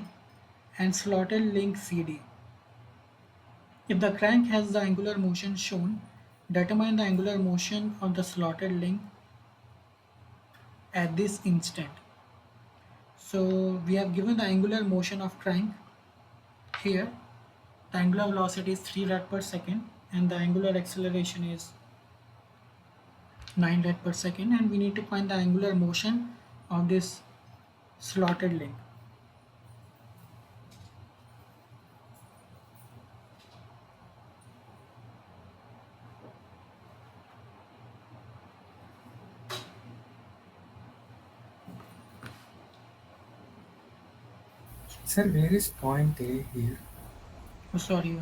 and slotted link CD. If the crank has the angular motion shown, determine the angular motion of the slotted link at this instant. So we have given the angular motion of crank here. The angular velocity is 3 rad per second and the angular acceleration is 9 rad per second, and we need to find the angular motion of this slotted link. Sir, where is point A here? Oh, sorry,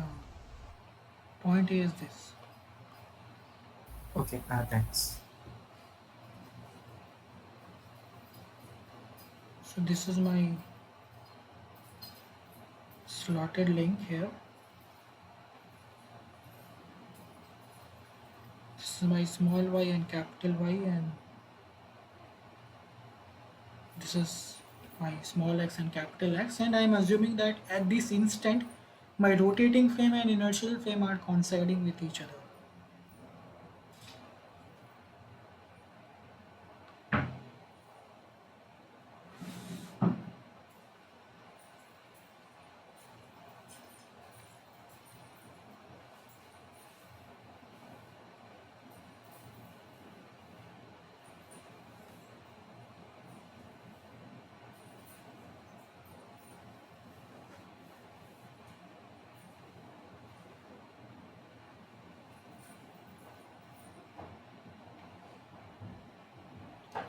point A is this. Okay, thanks. So this is my slotted link here. This is my small y and capital Y, and this is my small x and capital X, and I am assuming that at this instant My rotating frame and inertial frame are coinciding with each other.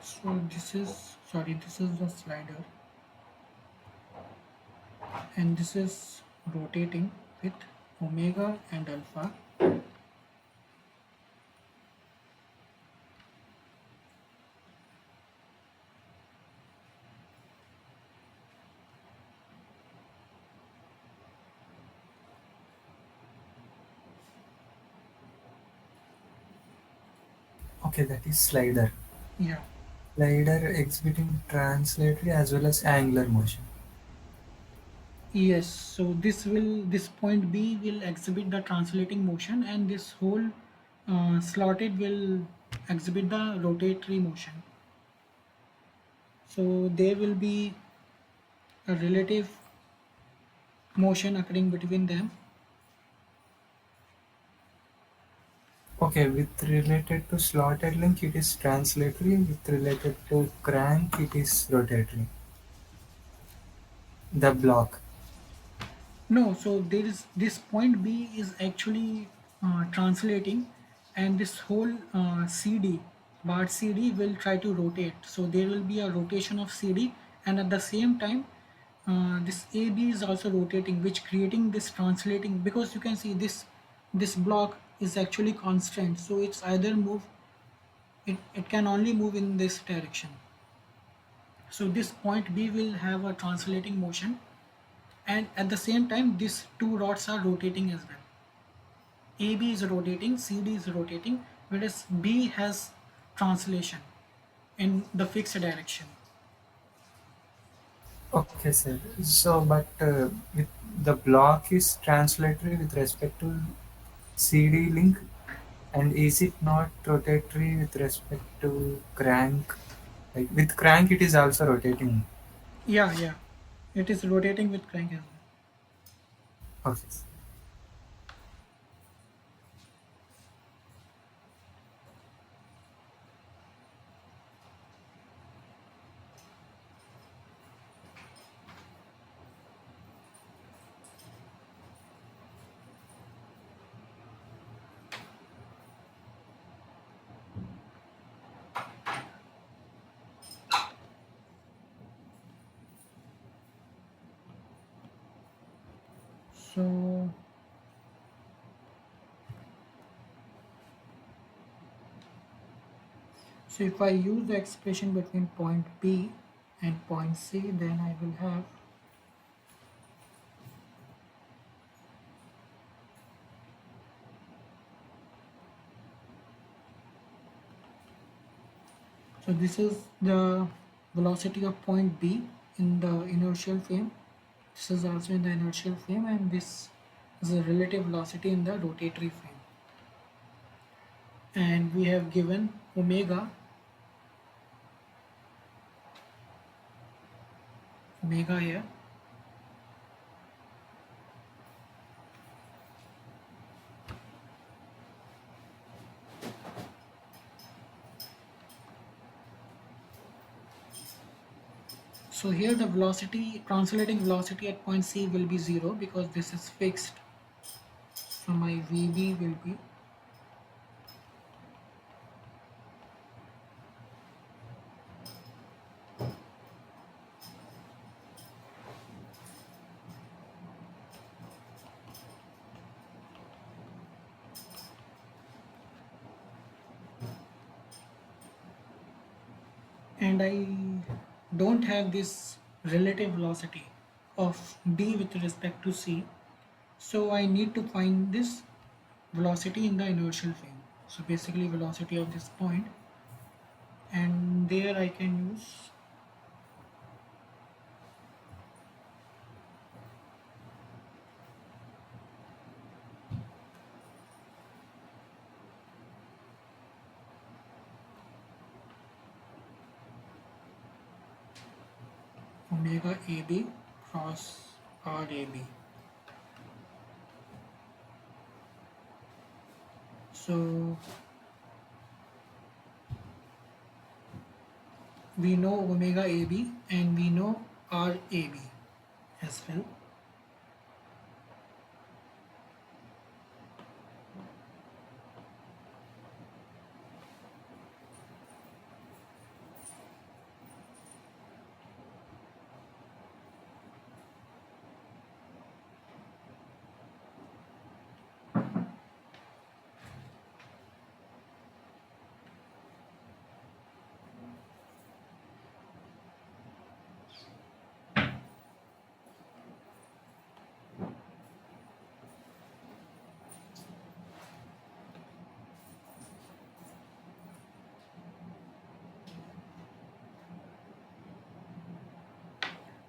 So this is the slider, and this is rotating with omega and alpha. Okay, that is slider. Yeah. Slider exhibiting translatory as well as angular motion. Yes, so this point B will exhibit the translating motion, and this whole slotted will exhibit the rotatory motion. So there will be a relative motion occurring between them. Okay, with related to slotted link, it is translatory. With related to crank, it is rotatory. The block. No, so there is this point B is actually translating, and this whole CD, bar CD will try to rotate. So there will be a rotation of CD, and at the same time, this AB is also rotating, which creating this translating, because you can see this block is actually constant. So it's either it can only move in this direction. So this point B will have a translating motion, and at the same time these two rods are rotating as well. AB is rotating, CD is rotating, whereas B has translation in the fixed direction. Okay, sir. So, but with the block is translatory with respect to CD link, and is it not rotatory with respect to crank? Like with crank, it is also rotating. Yeah, yeah, it is rotating with crank as well. Okay. So if I use the expression between point B and point C, then I will have, so this is the velocity of point B in the inertial frame. This is also in the inertial frame, and this is a relative velocity in the rotatory frame. And we have given omega here. So here the velocity, translating velocity at point C will be 0 because this is fixed. So my VB will be, and I don't have this relative velocity of B with respect to C. So I need to find this velocity in the inertial frame. So basically velocity of this point, and there I can use, omega AB cross RAB. So we know omega AB and we know RAB as well.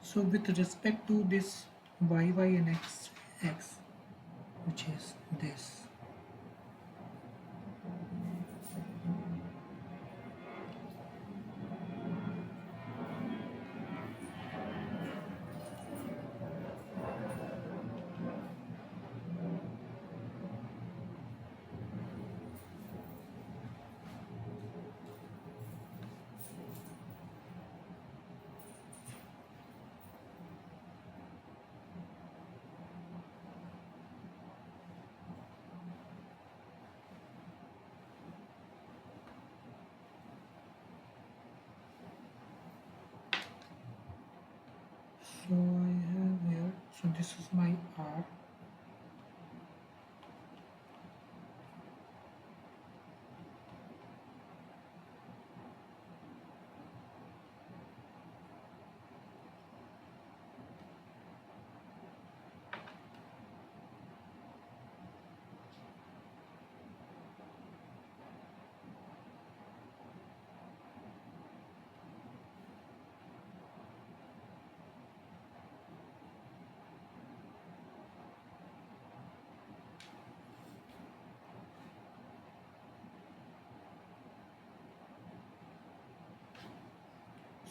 So with respect to this y and x, which is this, so I have here, so this is my R.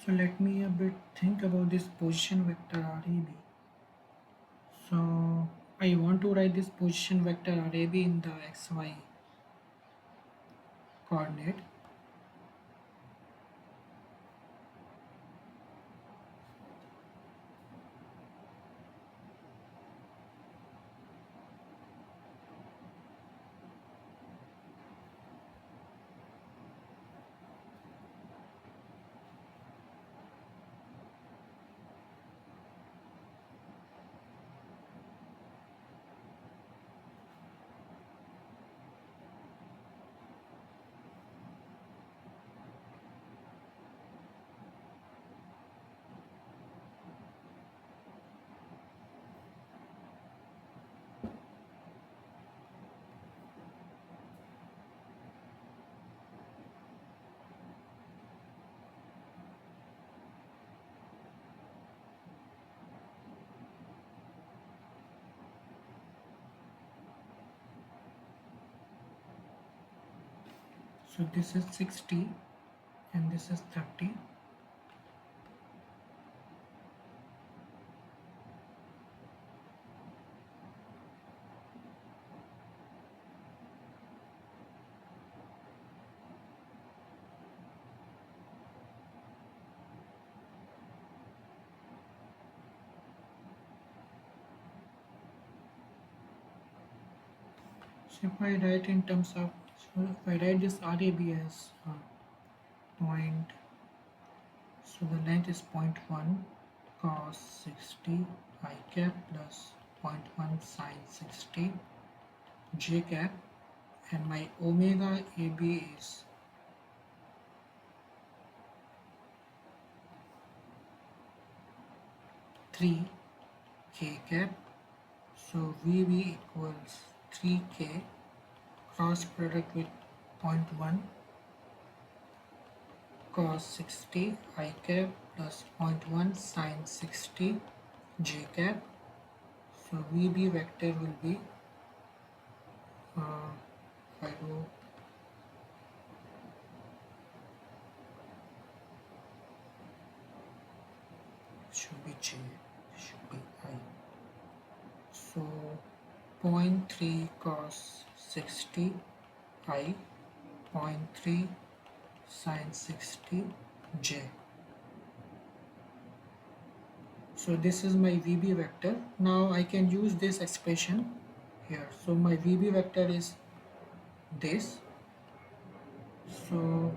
So let me a bit think about this position vector RAB. So I want to write this position vector RAB in the xy coordinate. So this is 60 and this is 30. So if I write in terms of, so if I write this RAB as point, so the length is 0.1 cos 60 I cap plus zero point 0.1 sin 60 j cap, and my omega AB is 3 k cap. So VB equals 3k cross product with 0.1 cos 60 I cap plus 0.1 sin 60 j cap. So VB vector will be if I do show So 0.3 cos 60 I, 0.3 sin 60 j. So this is my VB vector. Now I can use this expression here. So my VB vector is this. So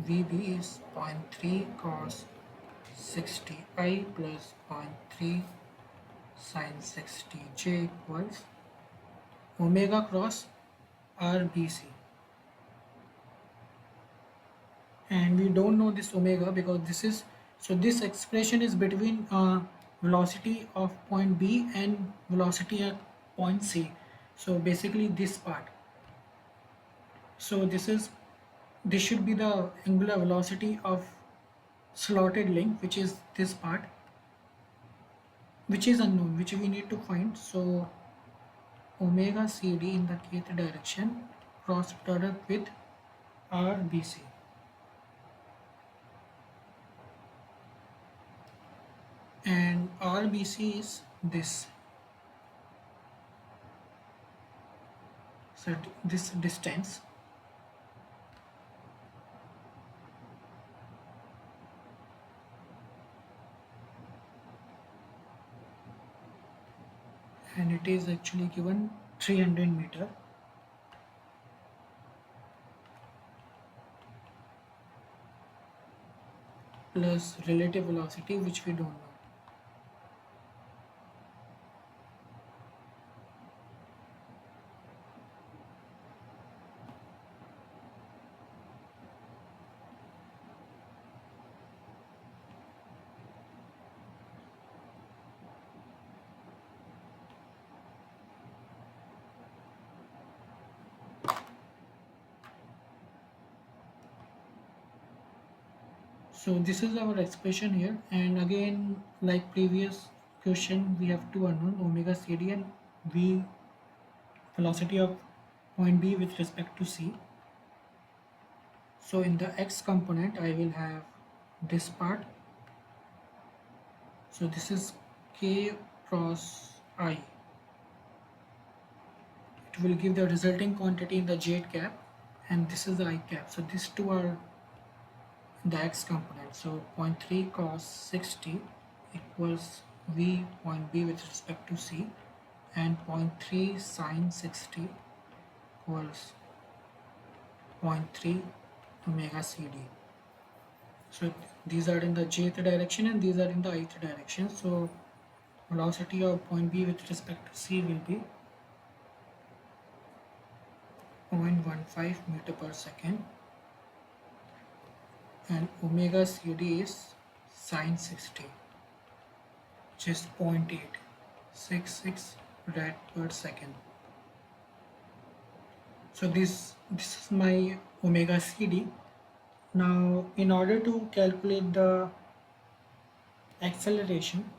VB is 0.3 cos 60I plus 0.3 sin 60j equals omega cross RBC. And we don't know this omega because this is, so this expression is between velocity of point B and velocity at point C. So basically this part. So this should be the angular velocity of slotted link, which is this part, which is unknown, which we need to find. So omega CD in the kth direction cross product with RBC. And RBC is this. So this distance. And it is actually given 300 meter. Plus relative velocity, which we don't know. So this is our expression here, and again like previous question we have two unknown, omega CD and v, velocity of point B with respect to C. So in the x component I will have this part. So this is k cross I. It will give the resulting quantity in the j cap, and this is the I cap. So these two are the x component. So 0.3 cos 60 equals v point B with respect to C, and 0.3 sin 60 equals 0.3 omega CD. So these are in the jth direction and these are in the ith direction. So velocity of point B with respect to C will be 0.15 meter per second, and omega CD is sin 60, which is 0.866 rad per second. So this is my omega CD. Now in order to calculate the acceleration,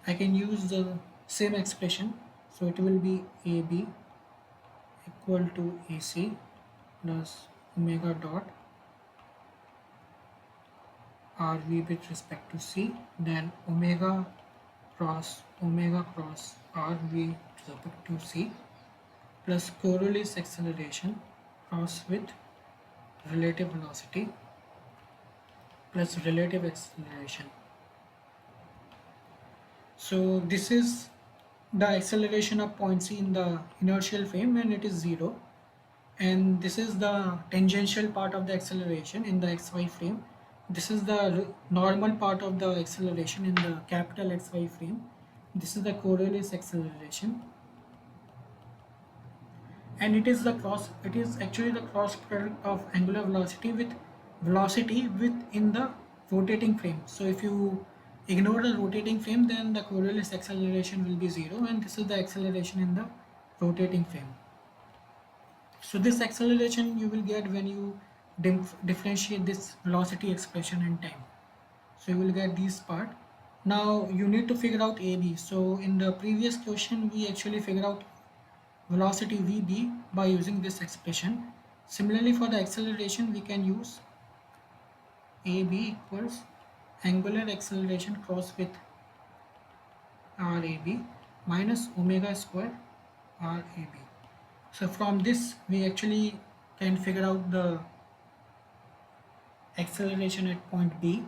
I can use the same expression. So it will be AB equal to AC plus omega dot RV with respect to C, then omega cross RV with respect to C plus Coriolis acceleration cross with relative velocity plus relative acceleration. So this is the acceleration of point C in the inertial frame, and it is 0. And this is the tangential part of the acceleration in the xy frame. This is the normal part of the acceleration in the capital XY frame. This is the Coriolis acceleration. And it is actually the cross product of angular velocity with velocity within the rotating frame. So if you ignore the rotating frame, then the Coriolis acceleration will be 0, and this is the acceleration in the rotating frame. So this acceleration you will get when you differentiate this velocity expression in time. So you will get this part. Now you need to figure out AB. So in the previous question we actually figured out velocity VB by using this expression, Similarly, for the acceleration, we can use AB equals angular acceleration cross with RAB minus omega square RAB. So from this, we actually can figure out the acceleration at point B.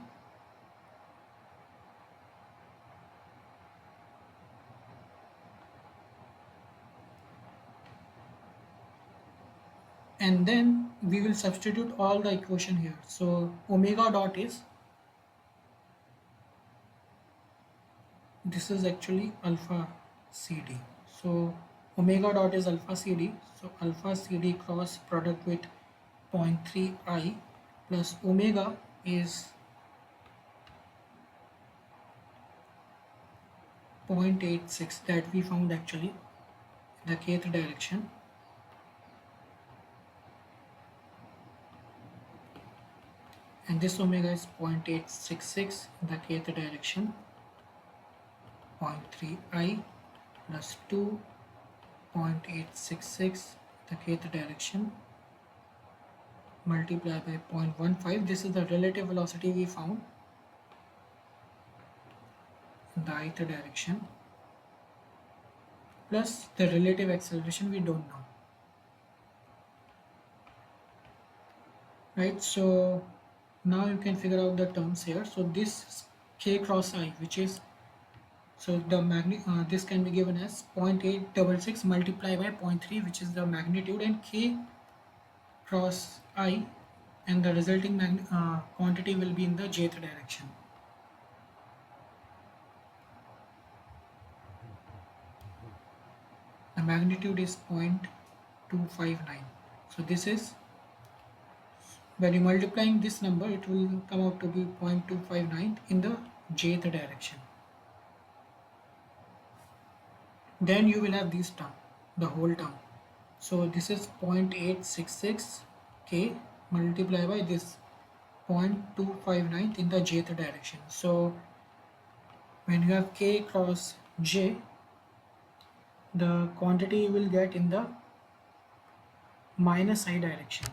And then we will substitute all the equation here. So omega dot is, this is actually alpha CD. So omega dot is alpha CD. So alpha CD cross product with 0.3 I plus omega is 0.86 that we found actually in the kth direction. And this omega is 0.866 in the kth direction. 0.3 I plus 2 0.866 the kth direction multiplied by 0.15. This is the relative velocity we found in the ith direction plus the relative acceleration we don't know, right? So now you can figure out the terms here. So this k cross I, which is, so the this can be given as 0.866 multiplied by 0.3, which is the magnitude, and k cross I, and the resulting quantity will be in the jth direction. The magnitude is 0.259. So this is, when you multiplying this number, it will come out to be 0.259 in the jth direction. Then you will have this term, the whole term. So this is 0.866 k multiplied by this 0.259 in the jth direction. So when you have k cross j, the quantity you will get in the minus I direction.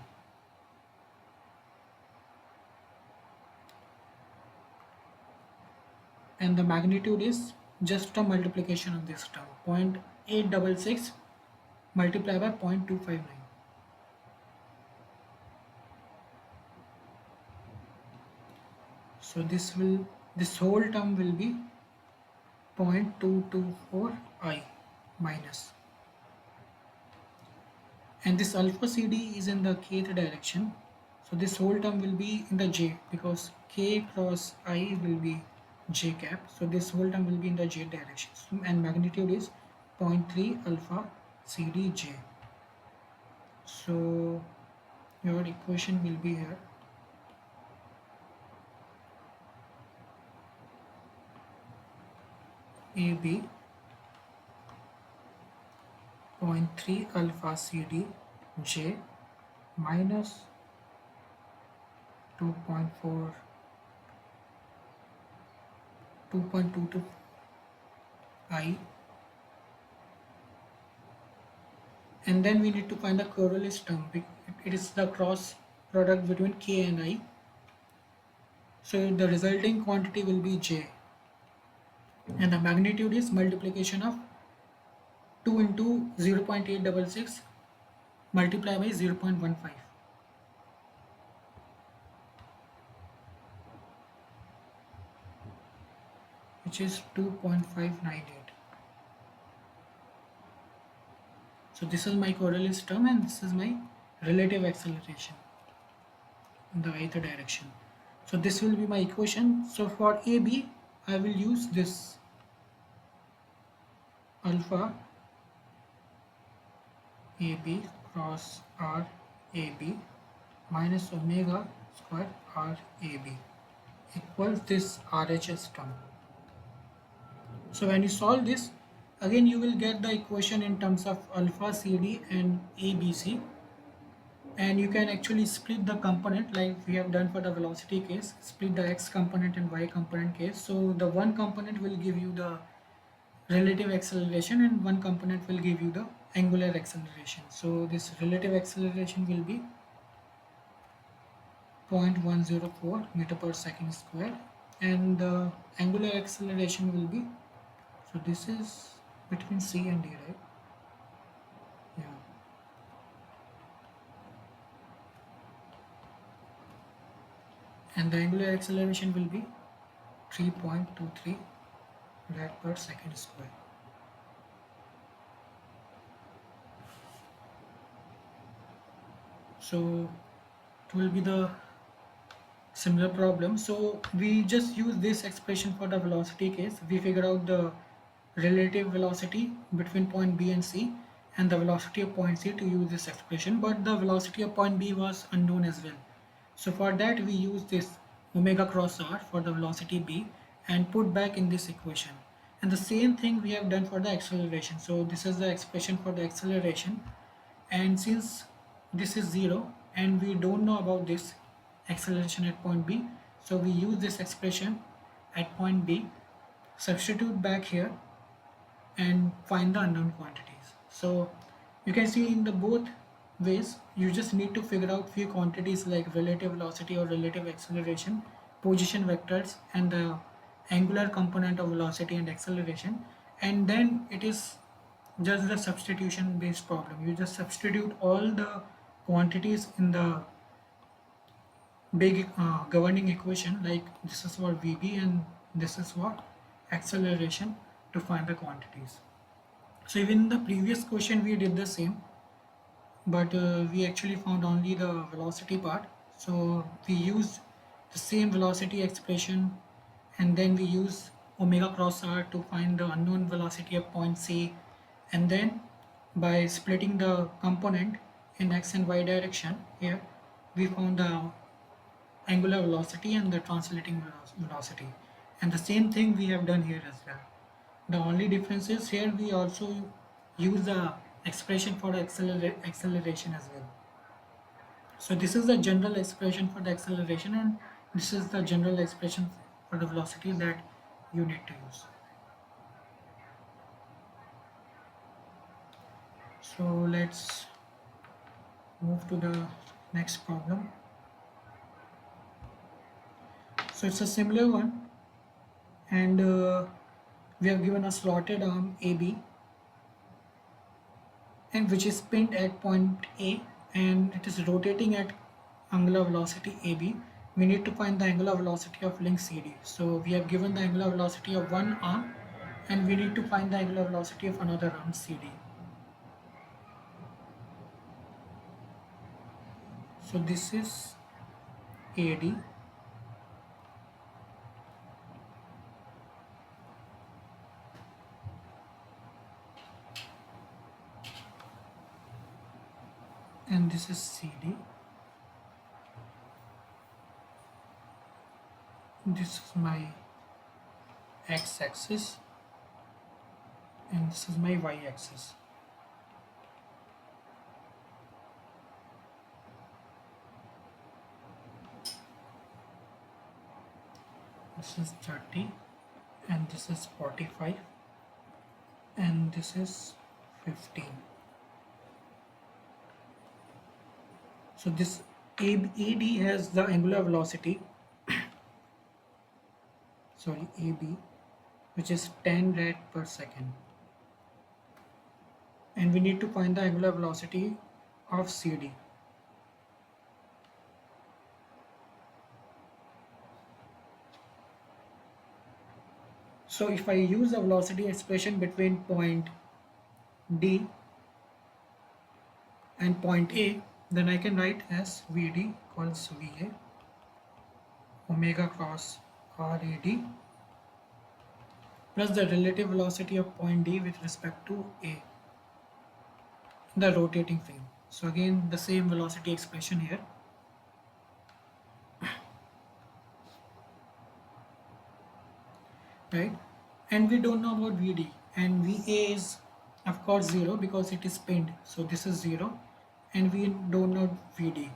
And the magnitude is just a multiplication of this term, 0.866 multiplied by 0.259. So this whole term will be 0.224 I minus, and this alpha CD is in the kth direction. So this whole term will be in the j, because k cross I will be j cap. So this whole term will be in the j direction, and magnitude is 0.3 alpha CD j. So your equation will be here. AB 0.3 alpha CD j minus 2.4 2.22 I, and then we need to find the Coriolis term. It is the cross product between k and I. So the resulting quantity will be j, and the magnitude is multiplication of 2 into 0.866 multiplied by 0.15, which is 2.598. So this is my Coriolis term, and this is my relative acceleration in the ith direction. So this will be my equation. So for AB, I will use this alpha AB cross R AB minus omega square R AB equals this RHS term. So when you solve this, again you will get the equation in terms of alpha CD and ABC, and you can actually split the component like we have done for the velocity case, split the x component and y component case. So the one component will give you the relative acceleration and one component will give you the angular acceleration. So this relative acceleration will be 0.104 meter per second square, and the angular acceleration will be, so this is between C and D, right? Yeah. And the angular acceleration will be 3.23 rad per second square. So it will be the similar problem. So we just use this expression for the velocity case. We figure out the relative velocity between point B and C and the velocity of point C to use this expression, but the velocity of point B was unknown as well. So for that we use this omega cross r for the velocity B and put back in this equation. And the same thing we have done for the acceleration. So this is the expression for the acceleration, and since this is 0 and we don't know about this acceleration at point B, so we use this expression at point B, substitute back here and find the unknown quantities. So you can see in the both ways you just need to figure out few quantities like relative velocity or relative acceleration, position vectors, and the angular component of velocity and acceleration, and then it is just the substitution based problem. You just substitute all the quantities in the big governing equation, like this is for VB and this is what acceleration, to find the quantities. So even in the previous question we did the same, but we actually found only the velocity part. So we used the same velocity expression, and then we use omega cross r to find the unknown velocity of point C, and then by splitting the component in x and y direction here, we found the angular velocity and the translating velocity, and the same thing we have done here as well. The only difference is here we also use the expression for the acceleration as well. So this is the general expression for the acceleration, and this is the general expression for the velocity that you need to use. So let's move to the next problem. So it's a similar one, and we have given a slotted arm AB, and which is pinned at point A, and it is rotating at angular velocity AB. We need to find the angular velocity of link CD. So we have given the angular velocity of one arm, and we need to find the angular velocity of another arm CD. So this is AD, and this is CD. This is my x-axis, and this is my y-axis. This is 30, and this is 45, and this is 15. So this AD has the angular velocity, sorry, AB, which is 10 rad per second, and we need to find the angular velocity of CD. So if I use the velocity expression between point D and point A, then I can write as VD equals VA omega cross RAD plus the relative velocity of point D with respect to A, the rotating frame. So again the same velocity expression here. Right, and we don't know about VD, and VA is of course 0 because it is pinned, so this is 0, and we don't know VD.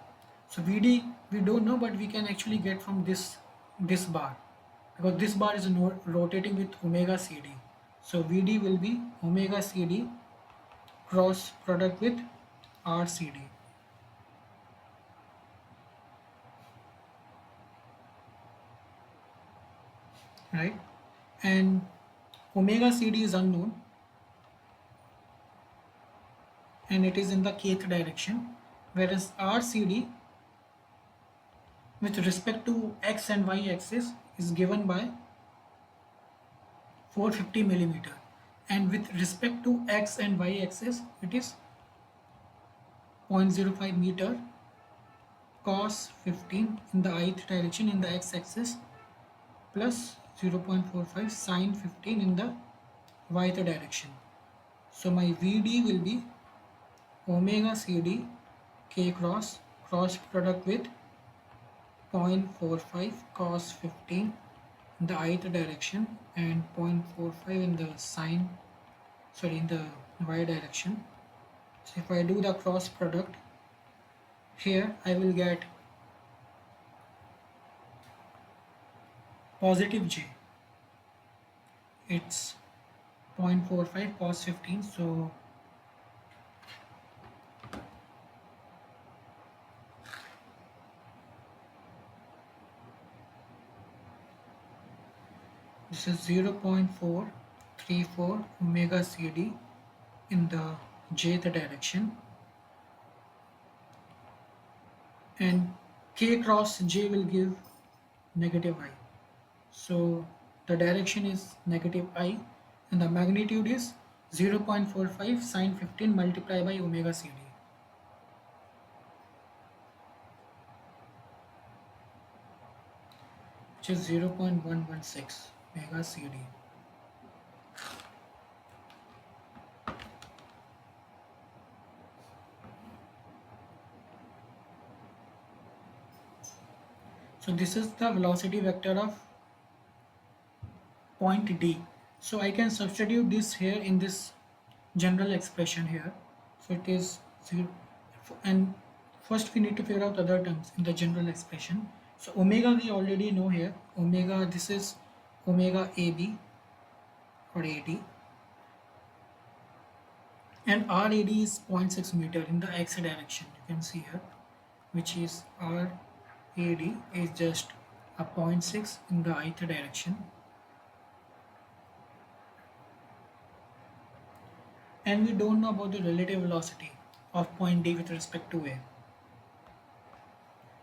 So VD we don't know, but we can actually get from this bar, because this bar is rotating with omega CD. So VD will be omega CD cross product with RCD. right? And omega CD is unknown, and it is in the kth direction, whereas RCD with respect to x and y axis is given by 450 millimeter, and with respect to x and y axis it is 0.05 meter cos 15 in the ith direction in the x axis plus 0.45 sine 15 in the y-th direction. So my VD will be omega CD k cross product with 0.45 cos 15 in the ith direction and 0.45 in the in the y direction. So if I do the cross product here, I will get positive j. It's 0.45 cos 15. So this is 0.434 omega CD in the jth direction, and k cross j will give negative I. So the direction is negative I, and the magnitude is 0.45 sine 15 multiplied by omega CD. Which is 0.116 omega CD. So this is the velocity vector of point D. So I can substitute this here in this general expression here. So it is 0, and first we need to figure out other terms in the general expression. So omega we already know here. Omega, this is omega AB or AD, and RAD is 0.6 meter in the x direction. You can see here, which is RAD is just a 0.6 in the ith direction. And we don't know about the relative velocity of point D with respect to A.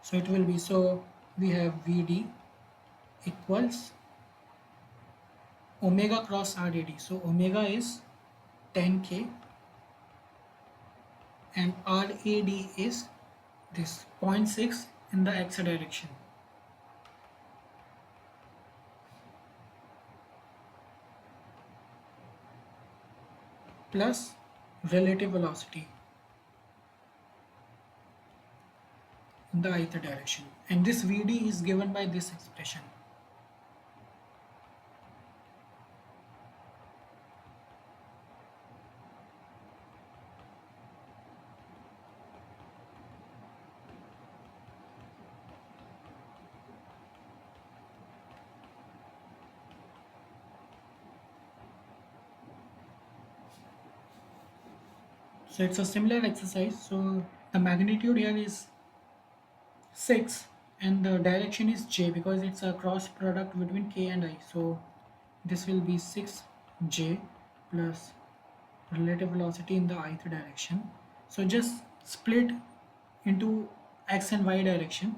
So it will be, so we have VD equals omega cross RAD. So omega is 10K and RAD is this 0.6 in the x direction. Plus relative velocity in the ith direction, and this VD is given by this expression. So it's a similar exercise. So the magnitude here is 6 and the direction is j because it's a cross product between k and I. So this will be 6j plus relative velocity in the ith direction. So just split into x and y direction.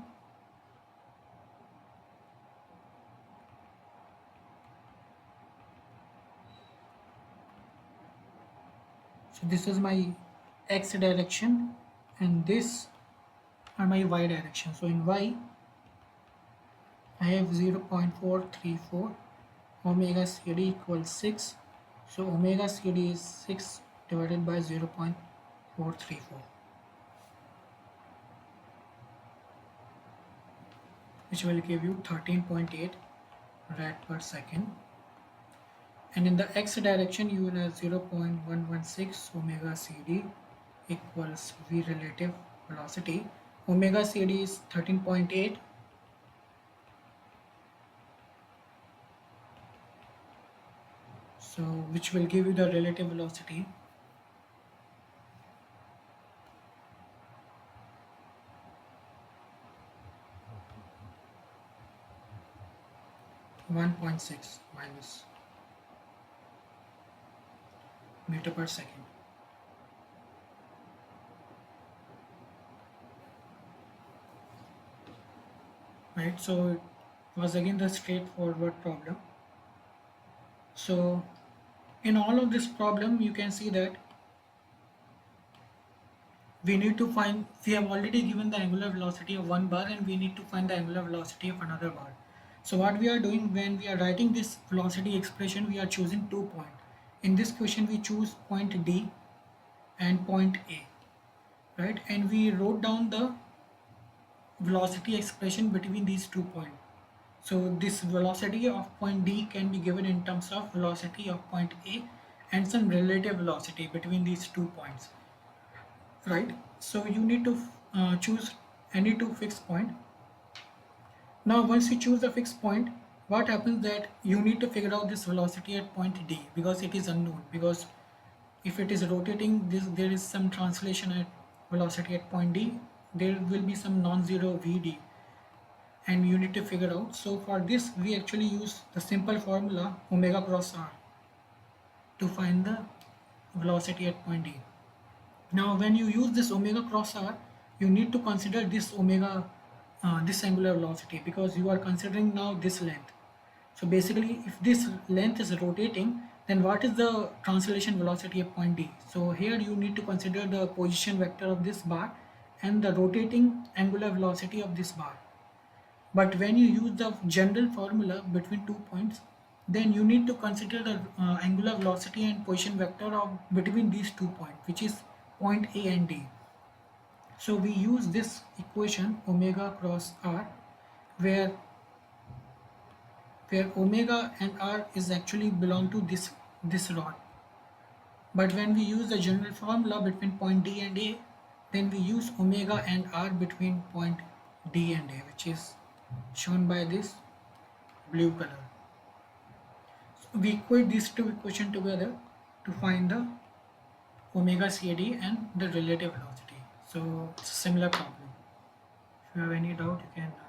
So this is my x direction and this are my y direction. So in y I have 0.434 omega CD equals 6. So omega CD is 6 divided by 0.434, which will give you 13.8 rad per second. And in the x direction you will have 0.116 omega CD equals v relative velocity. Omega CD is 13.8, so which will give you the relative velocity. 1.6 minus meter per second. Right, so it was again the straightforward problem. So in all of this problem you can see that we need to find, we have already given the angular velocity of one bar and we need to find the angular velocity of another bar. So what we are doing when we are writing this velocity expression, we are choosing 2 points. In this question we choose point D and point A, right? And we wrote down the velocity expression between these 2 points. So this velocity of point D can be given in terms of velocity of point A and some relative velocity between these 2 points, right? So you need to choose any two fixed point. Now once you choose a fixed point, what happens that you need to figure out this velocity at point D because it is unknown, because if it is rotating, there is some translation at velocity at point D, there will be some non-zero Vd and you need to figure out. So for this we actually use the simple formula omega cross r to find the velocity at point D. Now when you use this omega cross r, you need to consider this omega, this angular velocity, because you are considering now this length. So basically if this length is rotating, then what is the translation velocity at point D? So here you need to consider the position vector of this bar and the rotating angular velocity of this bar. But when you use the general formula between 2 points, then you need to consider the angular velocity and position vector of between these 2 points, which is point A and D. So we use this equation omega cross r, where omega and r is actually belong to this rod. But when we use the general formula between point D and A, then we use omega and r between point D and A, which is shown by this blue color. So we equate these two equations together to find the omega CAD and the relative velocity. So it's a similar problem. If you have any doubt, you can ask.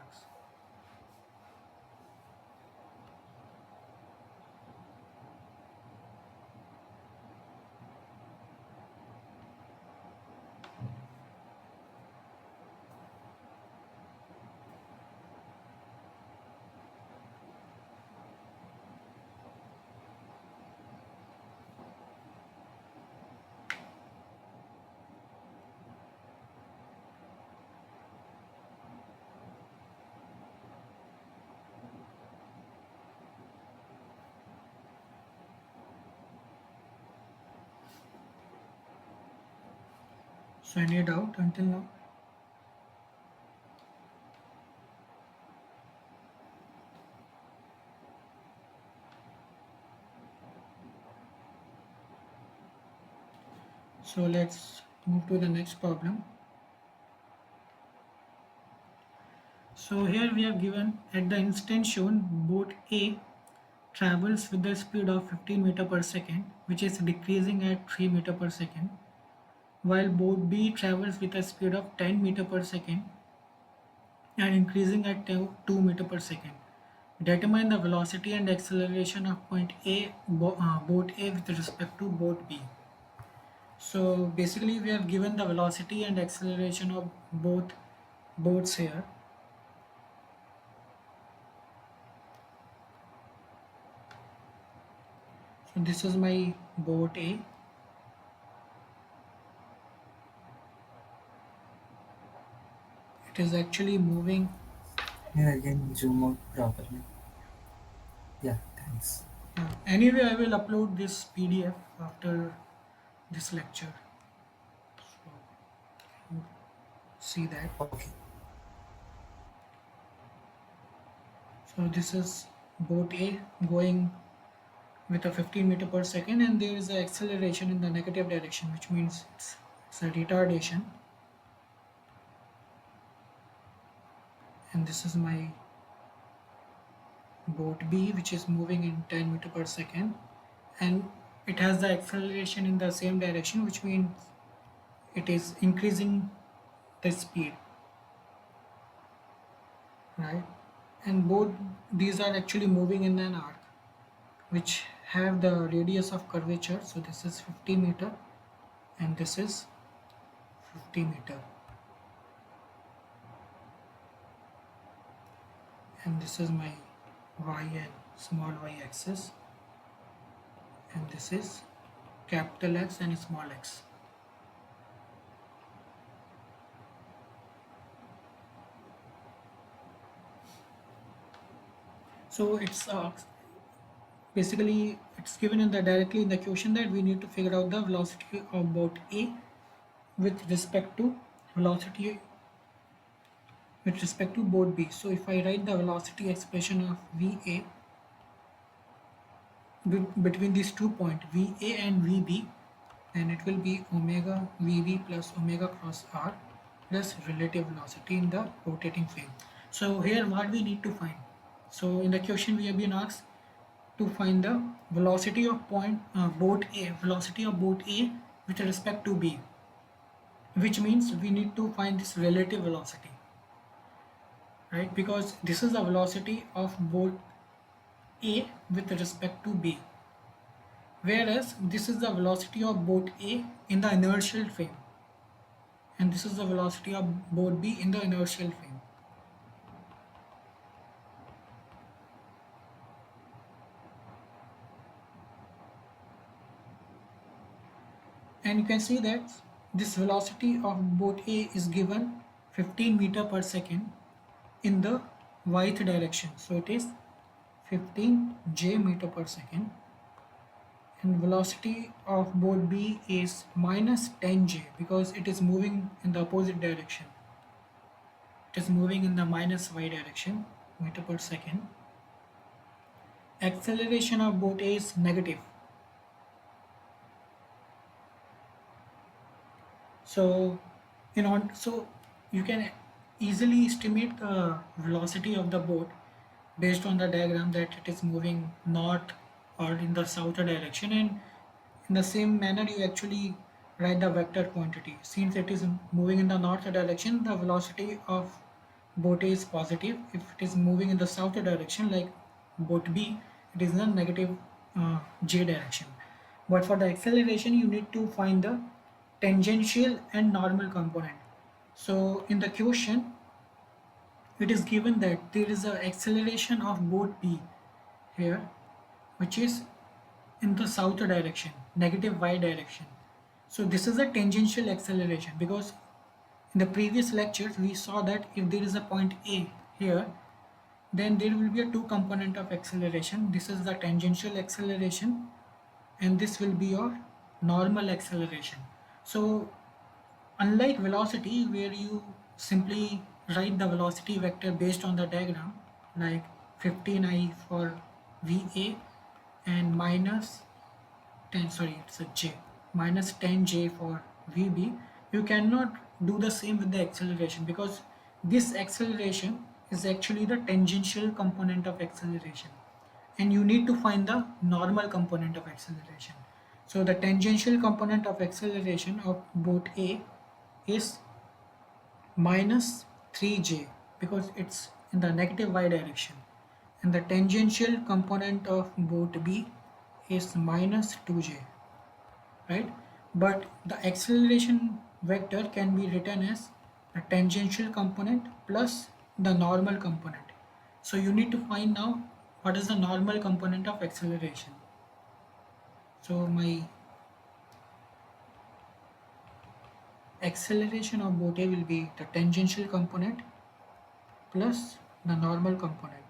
So any doubt until now? So let's move to the next problem. So here we have given at the instant shown boat A travels with the speed of 15 meter per second, which is decreasing at 3 meter per second, while boat B travels with a speed of 10 meter per second and increasing at 2 meter per second. Determine the velocity and acceleration of point A, boat A with respect to boat B. So basically we have given the velocity and acceleration of both boats here. So this is my boat A. It is actually moving. Yeah, again zoom out properly. Yeah, thanks. Anyway, I will upload this PDF after this lecture. So you see that. Okay. So this is boat A going with a 15 meter per second, and there is an acceleration in the negative direction, which means it's a retardation. And this is my boat B, which is moving in 10 meter per second, and it has the acceleration in the same direction, which means it is increasing the speed, right? and both these are actually moving in an arc which have the radius of curvature. So this is 50 meter and this is 50 meter, and this is my y and small y axis, and this is capital X and small x. So it's basically it's given in the directly in the question that we need to figure out the velocity of boat A with respect to velocity with respect to boat B. So if I write the velocity expression of VA between these 2 points VA and VB, then it will be omega VB plus omega cross R plus relative velocity in the rotating frame. So here what we need to find. So in the question we have been asked to find the velocity of boat A, velocity of boat A with respect to B, which means we need to find this relative velocity, right? Because this is the velocity of boat A with respect to B, whereas this is the velocity of boat A in the inertial frame, and this is the velocity of boat B in the inertial frame. And you can see that this velocity of boat A is given 15 meter per second in the y-th direction. So it is 15 j meter per second, and velocity of boat B is minus 10 j because it is moving in the opposite direction. It is moving in the minus y direction meter per second. Acceleration of boat A is negative. So so you can easily estimate the velocity of the boat based on the diagram that it is moving north or in the south direction, and in the same manner you actually write the vector quantity. Since it is moving in the north direction, the velocity of boat A is positive. If it is moving in the south direction like boat B, it is in the negative j direction. But for the acceleration you need to find the tangential and normal component. So in the question it is given that there is a acceleration of boat B here, which is in the south direction, negative y direction. So this is a tangential acceleration, because in the previous lectures we saw that if there is a point A here, then there will be a two component of acceleration. This is the tangential acceleration and this will be your normal acceleration. So unlike velocity where you simply write the velocity vector based on the diagram like 15I for VA and minus 10, sorry, it's a J, minus 10J for VB, you cannot do the same with the acceleration, because this acceleration is actually the tangential component of acceleration and you need to find the normal component of acceleration. So the tangential component of acceleration of boat A is minus 3j because it's in the negative y direction, and the tangential component of boat B is minus 2j, right? But the acceleration vector can be written as the tangential component plus the normal component. So you need to find now what is the normal component of acceleration. So my acceleration of boat A will be the tangential component plus the normal component,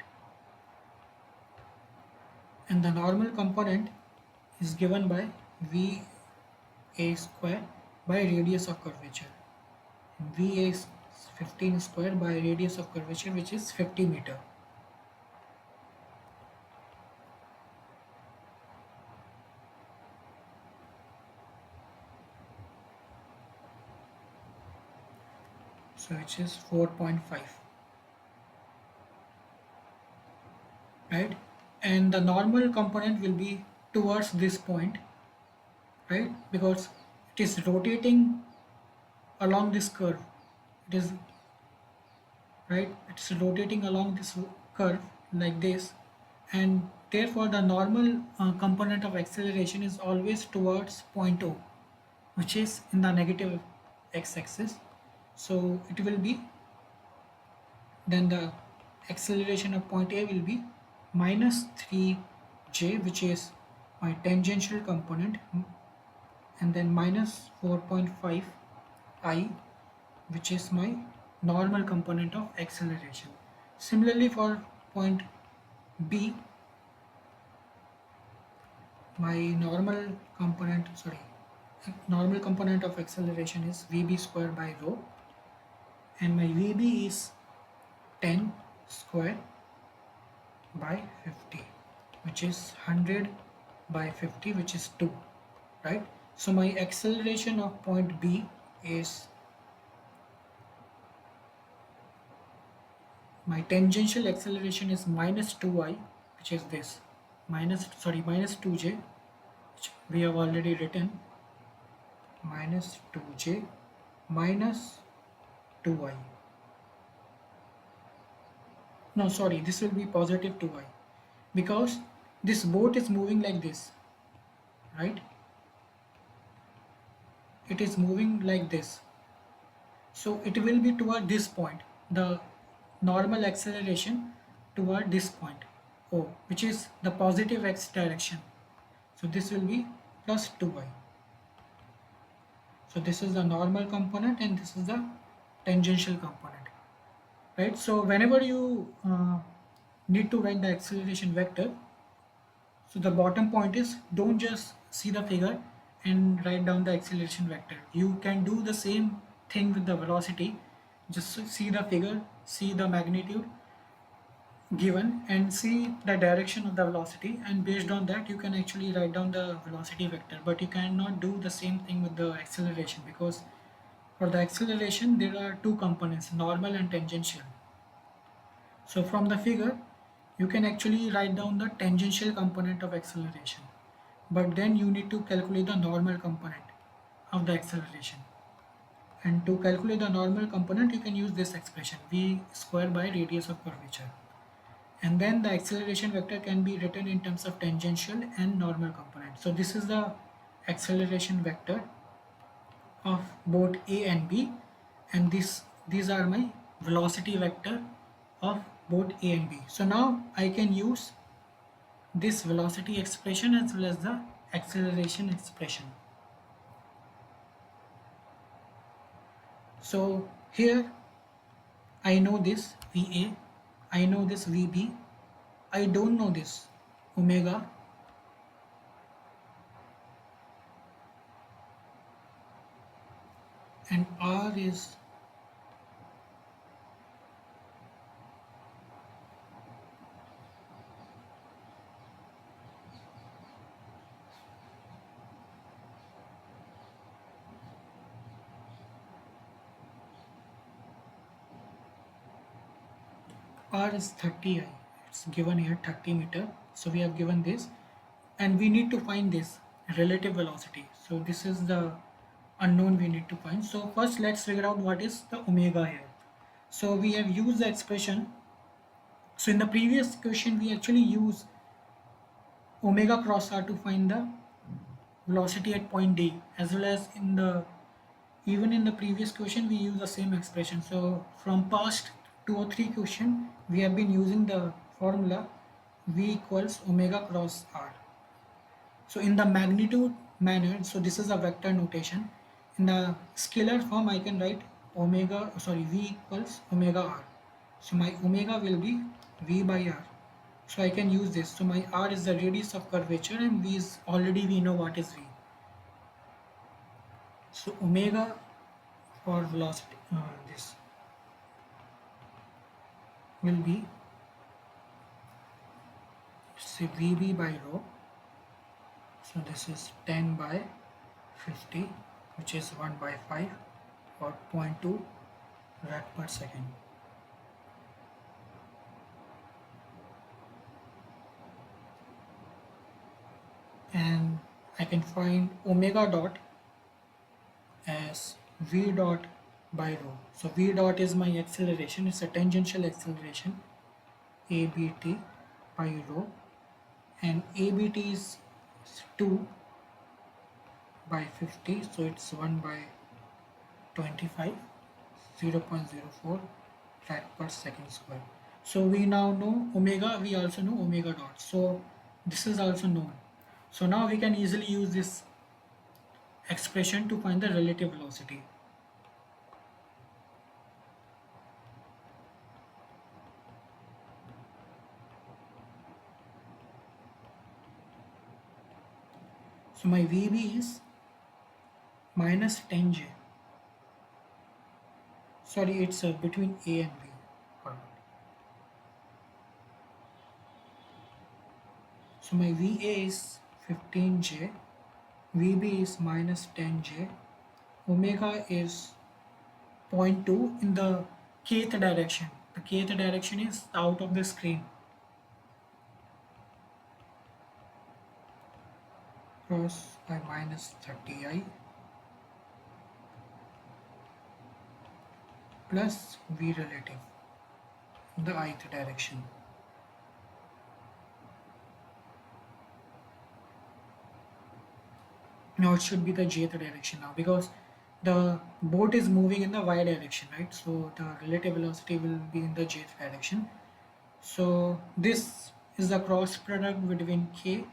and the normal component is given by VA square by radius of curvature. And VA is 15 square by radius of curvature, which is 50 meter. So which is 4.5, right? And the normal component will be towards this point, right? Because it is rotating along this curve. It is right. It's rotating along this curve like this, and therefore the normal component of acceleration is always towards point O, which is in the negative x-axis. So it will be, then the acceleration of point A will be minus 3j, which is my tangential component, and then minus 4.5 I, which is my normal component of acceleration. Similarly for point B, my normal component of acceleration is Vb square by rho, and my Vb is 10 square by 50, which is 100 by 50, which is 2, right? So my acceleration of point B is, my tangential acceleration is minus 2I, which is this, minus 2j, which we have already written, minus 2j minus 2I. No, sorry, this will be positive 2I, because this boat is moving like this, right? It is moving like this. So it will be toward this point, the normal acceleration toward this point O, which is the positive x direction. So this will be plus 2y. So this is the normal component and this is the tangential component, right? So whenever you need to write the acceleration vector, so the bottom point is, don't just see the figure and write down the acceleration vector. You can do the same thing with the velocity. Just see the figure, see the magnitude given, and see the direction of the velocity, and based on that you can actually write down the velocity vector. But you cannot do the same thing with the acceleration, because for the acceleration there are two components, normal and tangential. So from the figure you can actually write down the tangential component of acceleration, but then you need to calculate the normal component of the acceleration. And to calculate the normal component you can use this expression, v square by radius of curvature. And then the acceleration vector can be written in terms of tangential and normal component. So this is the acceleration vector of both A and B, and these are my velocity vector of both A and B. So now I can use this velocity expression as well as the acceleration expression. So here I know this VA, I know this VB, I don't know this omega, and R is R is 30I, it's given here 30 meter. So we have given this, and we need to find this relative velocity. So this is the unknown we need to find. So first let's figure out what is the omega here. So we have used the expression. So in the previous question we actually use omega cross r to find the velocity at point D, as well as even in the previous question we use the same expression. So from past 2 or 3 question we have been using the formula v equals omega cross r. So in the magnitude manner, so this is a vector notation. In the scalar form I can write v equals omega r. So my omega will be v by r. So I can use this. So my r is the radius of curvature, and v is already we know what is v. So omega for velocity, this will be, say, Vb by rho. So this is 10 by 50, which is 1 by 5 or 0.2 rad per second. And I can find omega dot as v dot by rho. So v dot is my acceleration, it's a tangential acceleration, ABT by rho, and ABT is 2 by 50, so it's 1 by 25, 0.04 rad per second square. So we now know omega, we also know omega dot, so this is also known. So now we can easily use this expression to find the relative velocity. So my VB is minus 10J. Sorry, it's between A and B. Pardon. So my VA is 15J, VB is minus 10J, omega is zero point 0.2 in the kth direction. The kth direction is out of the screen. Cross by minus 30I plus V relative in the ith direction. Now it should be the jth direction now, because the boat is moving in the y direction, right? So the relative velocity will be in the jth direction. So this is the cross product between k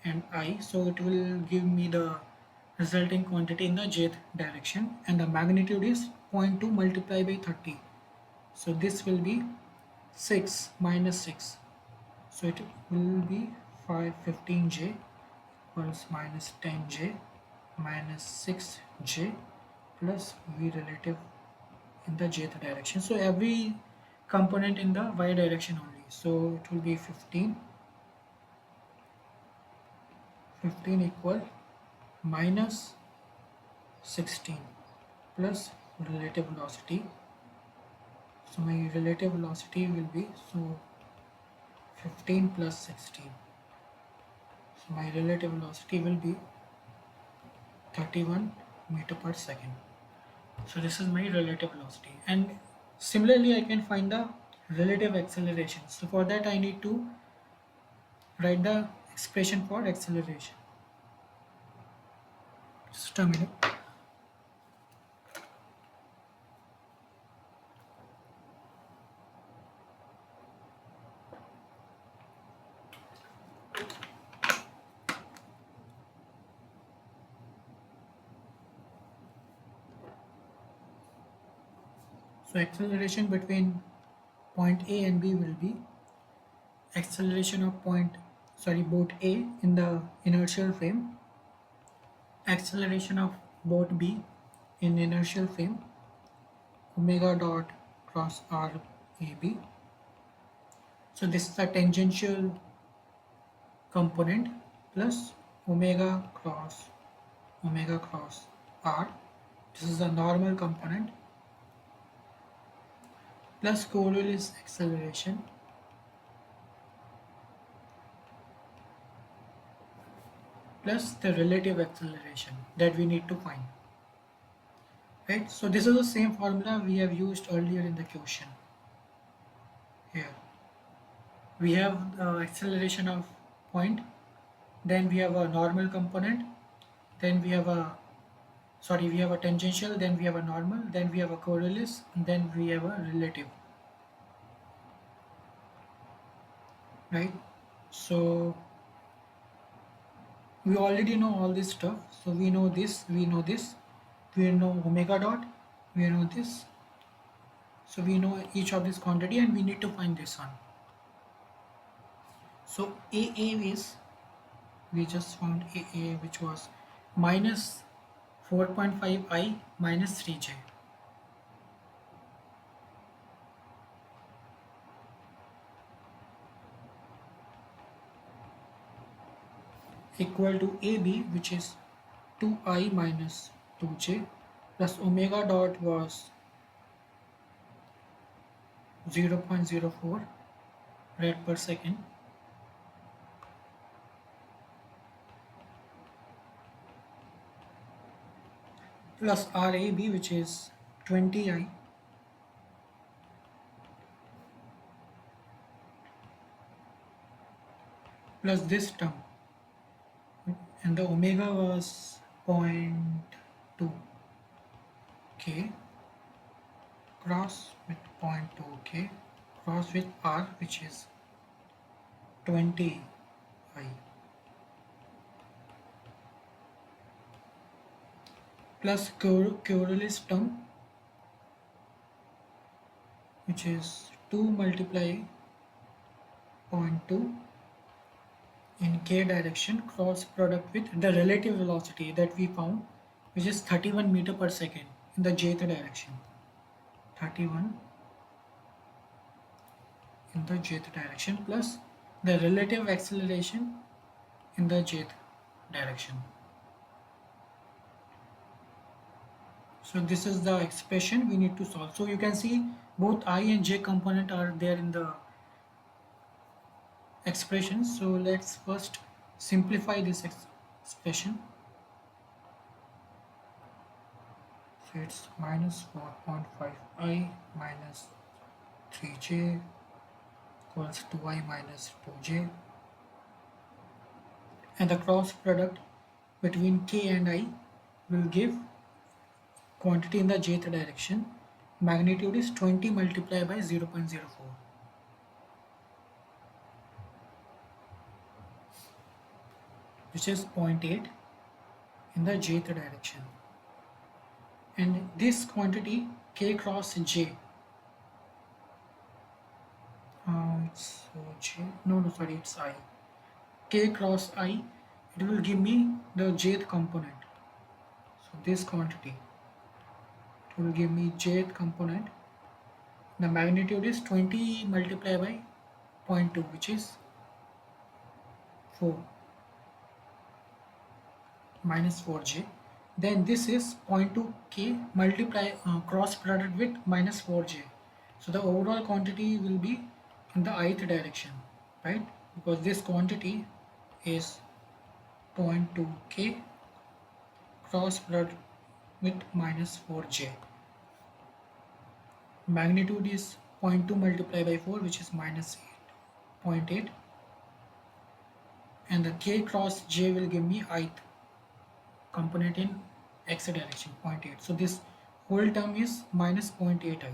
and I, so it will give me the resulting quantity in the jth direction, and the magnitude is 0.2 multiplied by 30. So this will be 6 minus 6, so it will be 15J equals minus 10J minus 6J plus V relative in the jth direction. So every component in the y direction only, so it will be 15 equal minus 16 plus relative velocity. So my relative velocity will be, so 15 plus 16. So my relative velocity will be 31 meter per second. So this is my relative velocity, and similarly I can find the relative acceleration. So for that I need to write the expression for acceleration. Just a minute. So acceleration between point A and B will be acceleration of boat A in the inertial frame, acceleration of boat B in inertial frame, omega dot cross R AB. So this is the tangential component plus omega cross R. This is the normal component plus Coriolis acceleration plus the relative acceleration that we need to find. Right? So this is the same formula we have used earlier in the question. Here we have acceleration of point, then we have a normal component, then we have a tangential, then we have a normal, then we have a Coriolis, and then we have a relative. Right? So we already know all this stuff. So we know this, we know this, we know omega dot, we know this. So we know each of this quantity, and we need to find this one. So AA is, we just found AA, which was minus 4.5 I minus 3J. Equal to AB, which is 2I minus 2J plus omega dot was 0.04 rad per second plus RAB, which is 20I plus this term, and the omega was zero point 0.2 k cross with 0.2 k cross with r, which is 20 I, plus Coriolis term, which is 2 multiply 0.2 in k direction cross product with the relative velocity that we found, which is 31 meter per second in the jth direction. 31 in the jth direction plus the relative acceleration in the jth direction. So this is the expression we need to solve. So you can see both I and j component are there in the expression. So let's first simplify this expression. So it's minus 4.5 I minus 3j equals 2I minus 2j, and the cross product between k and I will give quantity in the jth direction. Magnitude is 20 multiplied by 0.04, which is 0.8 in the jth direction. And this quantity k cross j, it's j, no, sorry, it's I. K cross I, it will give me the jth component. So this quantity, it will give me jth component. The magnitude is 20 multiplied by 0.2, which is 4 minus 4j. Then this is 0.2 k multiply cross product with minus 4j. So the overall quantity will be in the ith direction, right? Because this quantity is 0.2 k cross product with minus 4j. Magnitude is 0.2 multiplied by 4, which is minus 0.8, and the k cross j will give me ith component in x direction, 0.8. So this whole term is minus 0.8 I.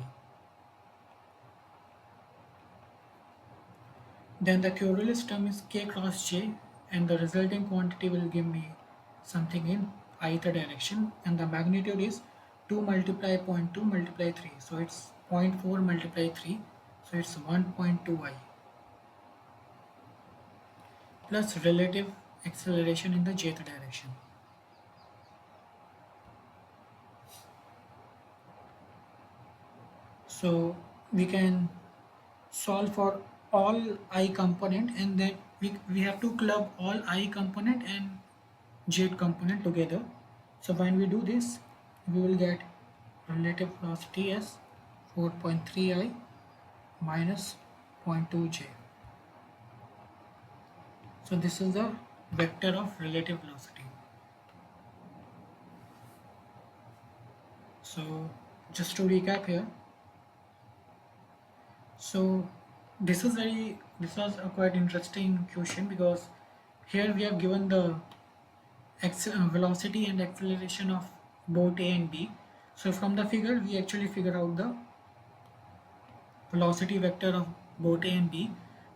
Then the Coriolis term is k cross j, and the resulting quantity will give me something in ith direction, and the magnitude is 2 multiply 0.2 multiply 3, so it's 0.4 multiply 3, so it's 1.2 I, plus relative acceleration in the jth direction. So we can solve for all I component, and then we have to club all I component and j component together. So when we do this, we will get relative velocity as 4.3 I minus 0.2 j. So this is the vector of relative velocity. So just to recap here, so this was a quite interesting question, because here we have given the velocity and acceleration of both A and B. So from the figure we actually figure out the velocity vector of both A and B,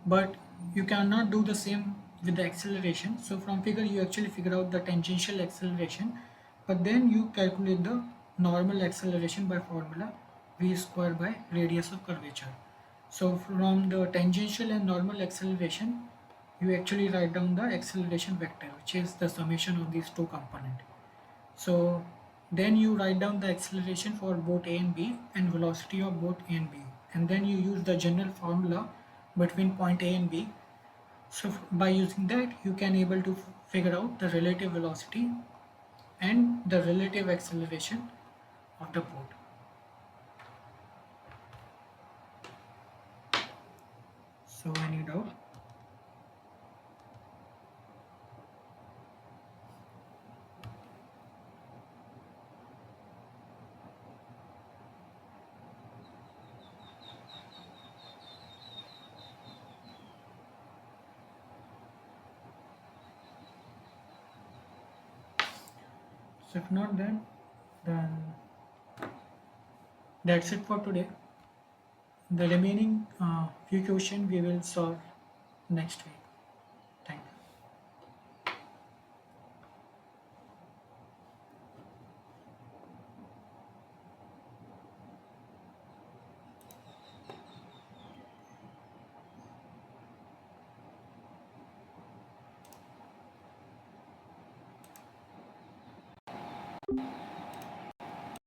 but you cannot do the same with the acceleration. So from figure you actually figure out the tangential acceleration, but then you calculate the normal acceleration by formula v square by radius of curvature. So from the tangential and normal acceleration, you actually write down the acceleration vector, which is the summation of these two components. So then you write down the acceleration for both A and B and velocity of both A and B, and then you use the general formula between point A and B. So by using that, you can able to figure out the relative velocity and the relative acceleration of the boat. So any doubt? So if not then that's it for today. The remaining few questions we will solve next week.